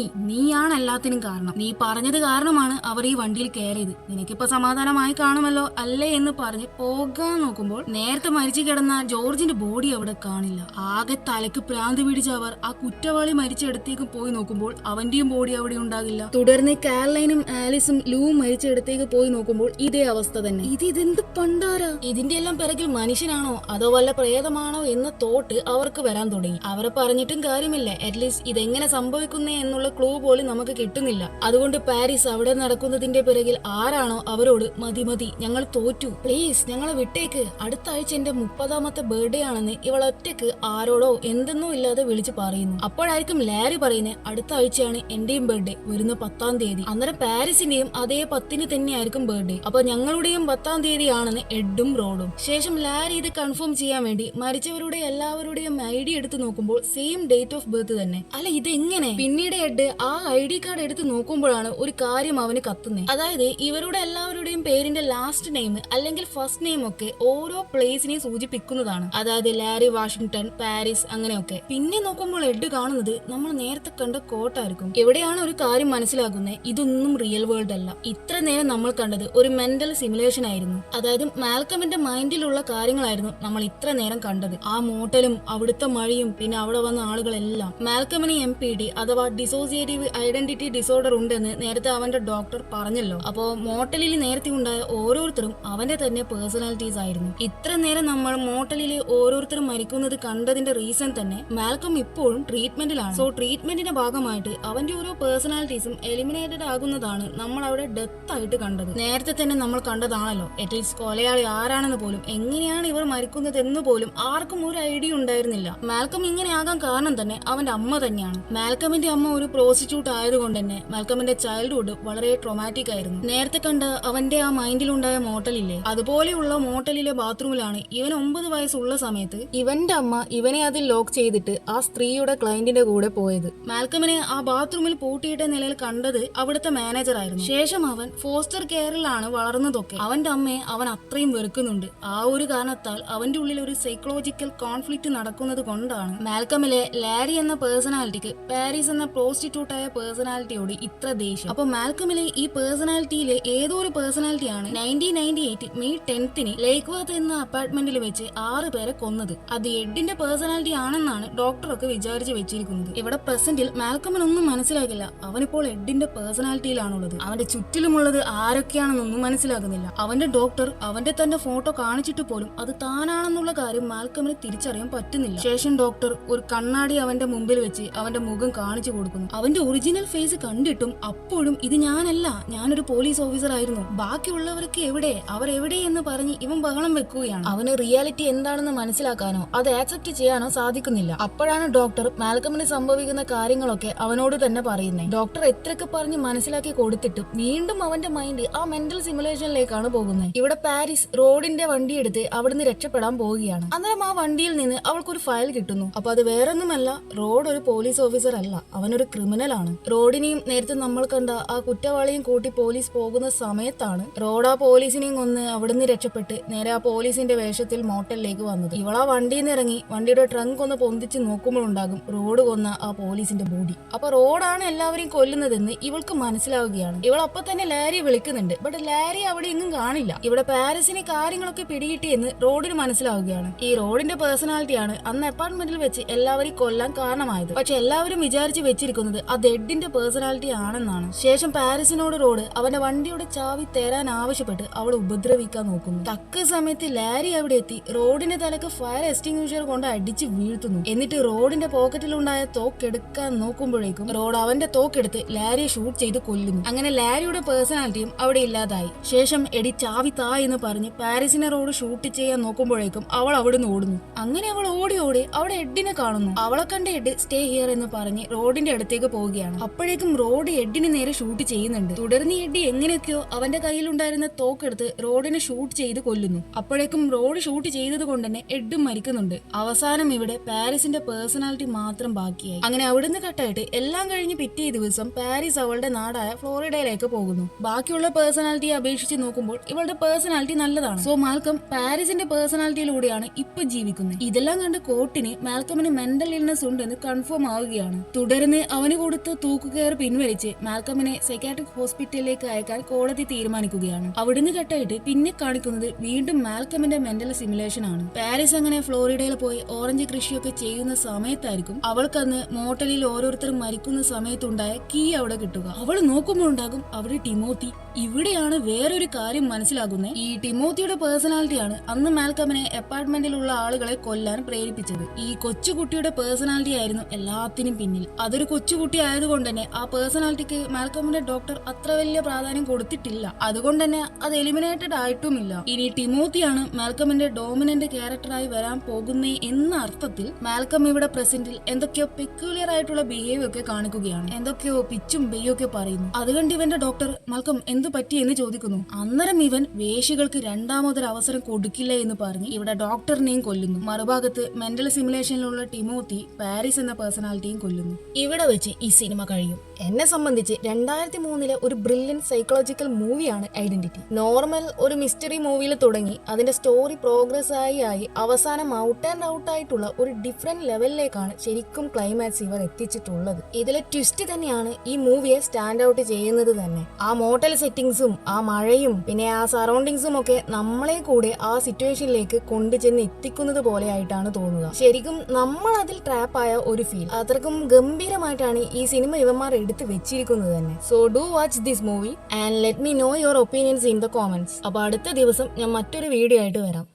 നീയാണ് എല്ലാത്തിനും കാരണം, നീ പറഞ്ഞത് കാരണമാണ് അവർ ഈ വണ്ടിയിൽ കയറിയത്, നിനക്കിപ്പോ സമാധാനമായി കാണുമല്ലോ അല്ലേ എന്ന് പറഞ്ഞ് പോകാൻ നോക്കുമ്പോൾ നേരത്തെ മരിച്ചു കിടന്ന ജോർജിന്റെ ബോഡി അവിടെ കാണില്ല. ആകെ തലക്ക് പ്രാന്ത് പിടിച്ച അവർ ആ കുറ്റവാളി മരിച്ചയിടത്തേക്ക് പോയി നോക്കുമ്പോൾ അവന്റെയും ബോഡി അവിടെ ഉണ്ടാകില്ല. തുടർന്ന് കാരലൈനും ആലിസും ലൂവും മരിച്ചയിടത്തേക്ക് പോയി നോക്കുമ്പോൾ ഇതേ അവസ്ഥ തന്നെ. ഇതെന്ത് പണ്ടാരാ? ഇതിന്റെ എല്ലാം പിറകിൽ മനുഷ്യനാണോ അതോ വല്ല പ്രേതമാണോ എന്ന തോട്ട് അവർക്ക് വരാൻ തുടങ്ങി. അവരെ പറഞ്ഞിട്ടും കാര്യമില്ല. അറ്റ്ലീസ്റ്റ് ഇതെങ്ങനെ സംഭവിക്കുന്നേ എന്നുള്ള ക്ലൂ പോലും നമുക്ക് കിട്ടുന്നില്ല. അതുകൊണ്ട് പാരീസ് അവിടെ നടക്കുന്നതിന്റെ പിറകിൽ ആരാണോ അവരോട് മതി മതി, ഞങ്ങൾ തോറ്റു, പ്ലീസ് ഞങ്ങളെ വിട്ടേക്ക്, അടുത്ത ആഴ്ച എന്റെ 30ാമത്തെ ബർത്ത്ഡേ ആണെന്ന് ഇവൾ ഒറ്റക്ക് ആരോടോ എന്തെന്നോ ഇല്ലാതെ വിളിച്ചു പറയുന്നു. അപ്പോഴായിരിക്കും ലാരി പറയുന്നത് അടുത്ത ആഴ്ചയാണ് എന്റെയും ബർത്ത്ഡേ, വരുന്ന 10ാം തീയതി. അന്നേരം പാരീസിന്റെയും അതേ 10ന് തന്നെയായിരിക്കും ബർത്ത്ഡേ. അപ്പൊ ഞങ്ങളുടെയും 10ാം തീയതി ആണെന്ന് എഡും റോഡും. ശേഷം ലാരി ഇത് കൺഫേം ചെയ്യാൻ വേണ്ടി മരിച്ചവരുടെ എല്ലാവരുടെയും ഐഡി എടുത്ത് നോക്കുമ്പോൾ സെയിം ഡേറ്റ് ഓഫ് ബർത്ത് തന്നെ. അല്ല ഇതെങ്ങനെ? പിന്നീട് എഡ് ആ ID കാർഡ് എടുത്ത് നോക്കുമ്പോഴാണ് ഒരു കാര്യം അവന് കത്തുന്നത്. അതായത് ഇവരുടെ എല്ലാവരുടെയും പേരിന്റെ ലാസ്റ്റ് നെയിം അല്ലെങ്കിൽ ഫസ്റ്റ് നെയിം ഒക്കെ ഓരോ പ്ലേസിനെ സൂചിപ്പിക്കുന്നതാണ്. അതായത് ലാരി വാഷിംഗ്ടൺ, പാരീസ് അങ്ങനെയൊക്കെ. പിന്നെ നോക്കുമ്പോൾ എഡ് കാണുന്നത് നമ്മൾ നേരത്തെ കണ്ട കോട്ടായിരിക്കും. എവിടെയാണ് ഒരു കാര്യം മനസ്സിലാക്കുന്നത്, ഇതൊന്നും റിയൽ വേൾഡ് അല്ല. ഇത്ര നേരം നമ്മൾ കണ്ടത് ഒരു മെന്റൽ സിമുലേഷൻ ആയിരുന്നു. അതായത് മാൽക്കമിന്റെ മൈൻഡിലുള്ള കാര്യങ്ങളായിരുന്നു നമ്മൾ ഇത്ര നേരം കണ്ടത്. ആ മോട്ടലും അവിടുത്തെ മഴയും പിന്നെ അവിടെ വന്ന ആളുകളെല്ലാം. മാൽക്കമിന് MPD അഥവാ ഡിസോസിയേറ്റീവ് ഐഡന്റിറ്റി ഡിസോർഡർ ഉണ്ടെന്ന് നേരത്തെ അവന്റെ ഡോക്ടർ പറഞ്ഞല്ലോ. അപ്പോ മോട്ടലിൽ നേരത്തെ ഉണ്ടായ ഓരോരുത്തരും അവന്റെ തന്നെ പേഴ്സണാലിറ്റീസ് ആയിരുന്നു. ഇത്ര നേരം നമ്മൾ മോട്ടലിലെ ഓരോരുത്തരും മരിക്കുന്നത് കണ്ടതിന്റെ റീസൺ തന്നെ മാൽക്കം ഇപ്പോഴും ട്രീറ്റ്മെന്റിലാണ്. സോ ട്രീറ്റ്മെന്റിന്റെ ഭാഗമായിട്ട് അവന്റെ ഓരോ പേഴ്സണാലിറ്റീസും എലിമിനേറ്റഡ് ആകുന്നതാണ് നമ്മൾ അവിടെ ഡെത്ത് ആയിട്ട് കണ്ടത്. നേരത്തെ തന്നെ നമ്മൾ കണ്ടതാണല്ലോ. അറ്റ്ലീസ്റ്റ് കൊലയാളി ആരാണെന്ന് പോലും എങ്ങനെയാണ് ഇവർ മരിക്കുന്നത് എന്ന് പോലും ആർക്കും ഒരു ഐഡിയ ഉണ്ടായിരുന്നില്ല. മാൽക്കം ഇങ്ങനെ ആകാൻ കാരണം തന്നെ അവന്റെ അമ്മ തന്നെയാണ്. മാൽക്കമിന്റെ അമ്മ ഒരു പ്രോസ്റ്റിറ്റ്യൂട്ട് ആയതുകൊണ്ട് തന്നെ മാൽക്കമിന്റെ ചൈൽഡ്ഹുഡ് വളരെ ട്രോമാറ്റിക് ആയിരുന്നു. നേരത്തെ കണ്ട അവന്റെ ആ മൈൻഡിലുണ്ടായ മോട്ടലില്ലേ, അതുപോലെയുള്ള മോട്ടലിലെ ബാത്റൂമിലാണ് ഇവൻ 9 വയസ്സുള്ള സമയത്ത് ഇവന്റെ അമ്മ ഇവനെ അതിൽ ലോക്ക് ചെയ്തിട്ട് ആ സ്ത്രീയുടെ ക്ലയന്റിന്റെ കൂടെ പോയത്. മാൽക്കമിനെ ആ ബാത്റൂമിൽ പൂട്ടിയിട്ട നിലയിൽ കണ്ടത് അവിടുത്തെ മാനേജർ ആയിരുന്നു. ശേഷം അവൻ ഫോസ്റ്റർ കെയറിലാണ് വളർന്നതൊക്കെ. അവന്റെ അമ്മയെ അവൻ അത്രയും വെറുക്കുന്നുണ്ട്. ആ ഒരു കാരണത്താൽ അവന്റെ ഉള്ളിൽ ഒരു സൈക്കോളജിക്കൽ കോൺഫ്ലിക്റ്റ് നടക്കുന്നത് കൊണ്ടാണ് മാൽക്കമിലെ ലാരി എന്ന പേഴ്സണാലിറ്റിക്ക് പാരീസ് എന്ന പ്രോസ്റ്റിറ്റ്യൂട്ടായ പേഴ്സണാലിറ്റിയോട് ഇത്ര ദേഷ്യം. അപ്പൊ മാൽക്കമിലെ ഈ പേഴ്സണാലിറ്റിയിലെ ഏതോ ഒരു പേഴ്സണാലിറ്റിയാണ് 1998 മെയ് 10ന് ലേക്ക് വർത്ത് എന്ന അപ്പാർട്ട്മെന്റിൽ വെച്ച് 6 പേരെ കൊന്നത്. അത് എഡിന്റെ പേഴ്സണാലിറ്റി ആണെന്നാണ് ഡോക്ടറൊക്കെ വിചാരിച്ചു വെച്ചിരിക്കുന്നത്. ഇവിടെ പ്രസന്റിൽ മാൽക്കമിനൊന്നും മനസ്സിലാകില്ല. അവനിപ്പോൾ എഡിന്റെ പേഴ്സണാലിറ്റിയിലാണുള്ളത്. അവന്റെ ചുറ്റിലുമുള്ളത് ആരൊക്കെയാണെന്നൊന്നും മനസ്സിലാകുന്നില്ല. അവന്റെ ഡോക്ടർ അവന്റെ തന്നെ ഫോട്ടോ കാണിച്ചിട്ട് പോലും അത് താനാണെന്നുള്ള കാര്യം മാൽക്കമിന് തിരിച്ചറിയാൻ പറ്റുന്നില്ല. ശേഷം ഡോക്ടർ ഒരു കണ്ണാടി അവന്റെ മുമ്പിൽ വെച്ച് അവന്റെ മുഖം കാണിച്ചു കൊടുക്കുന്നു. അവന്റെ ഒറിജിനൽ ഫേസ് കണ്ടിട്ടും അപ്പോഴും ഇത് ഞാനല്ല, ഞാനൊരു പോലീസ് ഓഫീസർ ആയിരുന്നു, ബാക്കിയുള്ളവർക്ക് എവിടെ, അവർ എവിടെ എന്ന് പറഞ്ഞ് ഇവൻ ബഹളം വെക്കുകയാണ്. അവന് റിയാലിറ്റി എന്താണെന്ന് മനസ്സിലാക്കാനോ അത് ആക്സെപ്റ്റ് ചെയ്യാനോ സാധിക്കുന്നില്ല. അപ്പോഴാണ് ഡോക്ടർ മാൽക്കമിന് സംഭവിക്കുന്ന കാര്യങ്ങളൊക്കെ അവനോട് തന്നെ പറയുന്നത്. ഡോക്ടർ എത്രയൊക്കെ പറഞ്ഞ് മനസ്സിലാക്കി കൊടുത്തിട്ടും വീണ്ടും അവന്റെ മൈൻഡ് ആ മെന്റൽ സിമുലേഷനിലേക്കാണ് പോകുന്നത്. ഇവിടെ പാരീസ് റോഡിന്റെ വണ്ടിയെടുത്ത് അവിടുന്ന് രക്ഷപ്പെടാൻ പോവുകയാണ്. അന്നേരം ആ വണ്ടിയിൽ നിന്ന് അവൾക്കൊരു ഫയൽ കിട്ടുന്നു. അപ്പൊ അത് വേറൊന്നുമല്ല, റോഡ് ഒരു പോലീസ് ഓഫീസർ അല്ല, അവനൊരു ക്രിമിനൽ ആണ്. റോഡിനെയും നേരത്തെ നമ്മൾ കണ്ട ആ കുറ്റവാളിയും കൂട്ടി പോലീസ് പോകുന്ന സമയത്താണ് റോഡ് ആ പോലീസിനെയും കൊന്ന് അവിടുന്ന് രക്ഷപ്പെട്ട് നേരെ ആ പോലീസിന്റെ വേഷത്തിൽ മോട്ടലിലേക്ക് വന്നത്. ഇവളാ വണ്ടിയിൽ നിന്ന് ഇറങ്ങി വണ്ടിയുടെ ട്രങ്ക് ഒന്ന് പൊന്തിച്ച് നോക്കുമ്പോഴുണ്ടാകും റോഡ് കൊന്ന ആ പോലീസിന്റെ ബോഡി. അപ്പൊ റോഡാണ് എല്ലാവരെയും കൊല്ലുന്നതെന്ന് ഇവൾക്ക് മനസ്സിലാവുകയാണ്. ഇവൾ അപ്പൊ തന്നെ ലാരിയെ വിളിക്കുന്നുണ്ട്. ബട്ട് ലാരി അവിടെ എങ്ങും കാണില്ല. ഇവിടെ പാരീസിനെ കാര്യങ്ങളൊക്കെ പിടികിട്ടിയെന്ന് റോഡിന് മനസ്സിലാവുകയാണ്. ഈ റോഡിന്റെ പേഴ്സണാലിറ്റിയാണ് അന്ന് അപ്പാർട്ട്മെന്റിൽ വെച്ച് എല്ലാവരെയും കൊല്ലാൻ കാരണമായത്. പക്ഷെ എല്ലാവരും വിചാരിച്ചു വെച്ചിരിക്കുന്നത് അത് എഡിന്റെ പേഴ്സണാലിറ്റി ആണെന്നാണ്. ശേഷം പാരീസിനോട് റോഡ് അവന്റെ വണ്ടിയുടെ ചാവി തരാൻ ആവശ്യപ്പെട്ട് അവൾ ഉപദ്രവിക്കാൻ നോക്കുന്നു. തക്ക സമയത്ത് ലാരി അവിടെ എത്തി റോഡിന്റെ തലക്ക് ഫയർ എക്സ്റ്റിംഗ്വിഷർ കൊണ്ട് അടിച്ച് വീഴ്ത്തുന്നു. എന്നിട്ട് റോഡിന്റെ പോക്കറ്റിലുണ്ടായ തോക്കെടുക്കാൻ നോക്കുമ്പോഴേക്കും റോഡ് അവന്റെ തോക്കെടുത്ത് ലാരിയെ ഷൂട്ട് ചെയ്ത് കൊല്ലുന്നു. അങ്ങനെ ലാരിയുടെ പേഴ്സണാലിറ്റിയും അവിടെ ഇല്ലാതായി. ശേഷം എടി ചാവി താ എന്ന് പറഞ്ഞ് പാരീസിനെ റോഡ് ഷൂട്ട് ചെയ്യാൻ നോക്കുമ്പോഴേക്കും അവൾ അവിടുന്ന് ഓടുന്നു. അങ്ങനെ അവൾ ഓടി ഓടി അവിടെ എഡിനെ കാണുന്നു. അവളെ കണ്ട എഡ് സ്റ്റേ ഹിയർ എന്ന് പറഞ്ഞ് റോഡിന്റെ അടുത്തേക്ക് പോവുകയാണ്. അപ്പോഴേക്കും റോഡ് എഡിന് നേരെ ഷൂട്ട് ചെയ്യുന്നുണ്ട്. തുടർന്ന് എഡി എങ്ങനെയൊക്കെയോ അവന്റെ കയ്യിലുണ്ടായിരുന്ന തോക്കെടുത്ത് റോഡിനെ ഷൂട്ട് ചെയ്ത് കൊല്ലുന്നു. അപ്പോഴേക്കും റോഡ് ഷൂട്ട് ചെയ്തത് കൊണ്ട് തന്നെ എഡും മരിക്കുന്നുണ്ട്. അവസാനം ഇവിടെ പാരീസിന്റെ പേഴ്സണാലിറ്റി മാത്രം ബാക്കിയായി. അങ്ങനെ അവിടുന്ന് കട്ടായിട്ട് എല്ലാം കഴിഞ്ഞ് പിറ്റേ ദിവസം പാരീസ് അവളുടെ നാടായ ഫ്ലോറിഡയിലേക്ക് പോകുന്നു. ബാക്കിയുള്ള പേഴ്സണാലിറ്റിയെ അപേക്ഷിച്ച് നോക്കുമ്പോൾ ഇവളുടെ പേഴ്സണാലിറ്റി നല്ലതാണ്. സോ മാൽക്കം പാരീസിന്റെ പേഴ്സണാലിറ്റിയിലൂടെയാണ് ഇപ്പൊ ജീവിക്കുന്നത്. ഇതെല്ലാം കണ്ട് കോർട്ടിന് മാൽക്കമിന് മെന്റൽ ഇൽനെസ് ഉണ്ടെന്ന് കൺഫേം ആവുകയാണ്. തുടർന്ന് അവന് കൊടുത്ത തൂക്കുകയർ പിൻവലിച്ച് മാൽക്കമിനെ സൈക്കാട്രിക് ഹോസ്പിറ്റലിലേക്ക് അയക്കാൻ കോടതി തീരുമാനിക്കുകയാണ്. അവിടുന്ന് കട്ടായിട്ട് പിന്നെ കാണിക്കുന്നത് വീണ്ടും മാൽക്കമിന്റെ മെന്റൽ സിമുലേഷൻ ആണ്. പാരീസ് അങ്ങനെ ഫ്ലോറിഡ ഫ്ലോറിഡയിൽ പോയി ഓറഞ്ച് കൃഷിയൊക്കെ ചെയ്യുന്ന സമയത്തായിരിക്കും അവൾക്കന്ന് മോട്ടലിൽ ഓരോരുത്തരും മരിക്കുന്ന സമയത്തുണ്ടായ കീ അവിടെ കിട്ടുക. അവൾ നോക്കുമ്പോൾ ഉണ്ടാകും അവിടെ ടിമോത്തി. ഇവിടെയാണ് വേറൊരു കാര്യം മനസ്സിലാകുന്നത്. ഈ ടിമോത്തിയുടെ പേഴ്സണാലിറ്റിയാണ് അന്ന് മാൽക്കമിനെ അപ്പാർട്ട്മെന്റിലുള്ള ആളുകളെ കൊല്ലാൻ പ്രേരിപ്പിച്ചത്. ഈ കൊച്ചുകുട്ടിയുടെ പേഴ്സണാലിറ്റി ആയിരുന്നു എല്ലാത്തിനും പിന്നിൽ. അതൊരു കൊച്ചുകുട്ടി ആയതുകൊണ്ട് തന്നെ ആ പേഴ്സണാലിറ്റിക്ക് മാൽക്കമിന്റെ ഡോക്ടർ അത്ര വലിയ പ്രാധാന്യം കൊടുത്തിട്ടില്ല. അതുകൊണ്ട് തന്നെ അത് എലിമിനേറ്റഡ് ആയിട്ടുമില്ല. ഇനി ടിമോത്തിയാണ് മാൽക്കമിന്റെ ഡോമിനന്റ് ക്യാരക്ടറായി വരാൻ പോകുന്നേ എന്ന അർത്ഥത്തിൽ മാൽക്കം ഇവിടെ പ്രസന്റിൽ എന്തൊക്കെയോ പെക്യുലിയർ ആയിട്ടുള്ള ബിഹേവിയർ ഒക്കെ കാണിക്കുകയാണ്. എന്തൊക്കെയോ പിച്ചും ബെയ്യും ഒക്കെ പറയുന്നു. അതുകൊണ്ട് ഇവന്റെ ഡോക്ടർ മാൽക്കം എന്തു പറ്റി എന്ന് ചോദിക്കുന്നു. അന്നേരം ഇവൻ വേശികൾക്ക് രണ്ടാമതൊരു അവസരം കൊടുക്കില്ല എന്ന് പറഞ്ഞ് ഇവിടെ ഡോക്ടറിനെയും കൊല്ലുന്നു. മറുഭാഗത്ത് മെന്റൽ സിമുലേഷനിലുള്ള ടിമോത്തി പാരീസ് എന്ന പേഴ്സണാലിറ്റിയും കൊല്ലുന്നു. ഇവിടെ വെച്ച് ഈ സിനിമ കഴിയും. എന്നെ സംബന്ധിച്ച് 2003 ഒരു ബ്രില്യന്റ് സൈക്കോളജിക്കൽ മൂവിയാണ് ഐഡന്റിറ്റി. നോർമൽ ഒരു മിസ്റ്ററി മൂവിയിൽ തുടങ്ങി അതിന്റെ സ്റ്റോറി പ്രോഗ്രസ് ആയി അവസാനം ഔട്ട് ആൻഡ് ഔട്ട് ആയിട്ടുള്ള ഒരു ഡിഫറെന്റ് ലെവലിലേക്കാണ് ശരിക്കും ക്ലൈമാക്സ് ഇവർ എത്തിച്ചിട്ടുള്ളത്. ഇതിലെ ട്വിസ്റ്റ് തന്നെയാണ് ഈ മൂവിയെ സ്റ്റാൻഡ് ഔട്ട് ചെയ്യുന്നത് തന്നെ. ആ മോട്ടൽ സെറ്റിംഗ്സും ആ മഴയും പിന്നെ ആ സറൗണ്ടിങ്സും ഒക്കെ നമ്മളെ കൂടെ ആ സിറ്റുവേഷനിലേക്ക് കൊണ്ടുചെന്ന് എത്തിക്കുന്നത് പോലെ ആയിട്ടാണ് തോന്നുക. ശരിക്കും നമ്മൾ അതിൽ ട്രാപ്പായ ഒരു ഫീൽ. അത്രക്കും ഗംഭീരമായിട്ടാണ് ഈ സിനിമ ഇവന്മാർ എടുത്ത് വെച്ചിരിക്കുന്നത് തന്നെ. So do watch this movie and let me no your opinions in the comments. അപ്പൊ അടുത്ത ദിവസം ഞാൻ മറ്റൊരു വീഡിയോ ആയിട്ട് വരാം.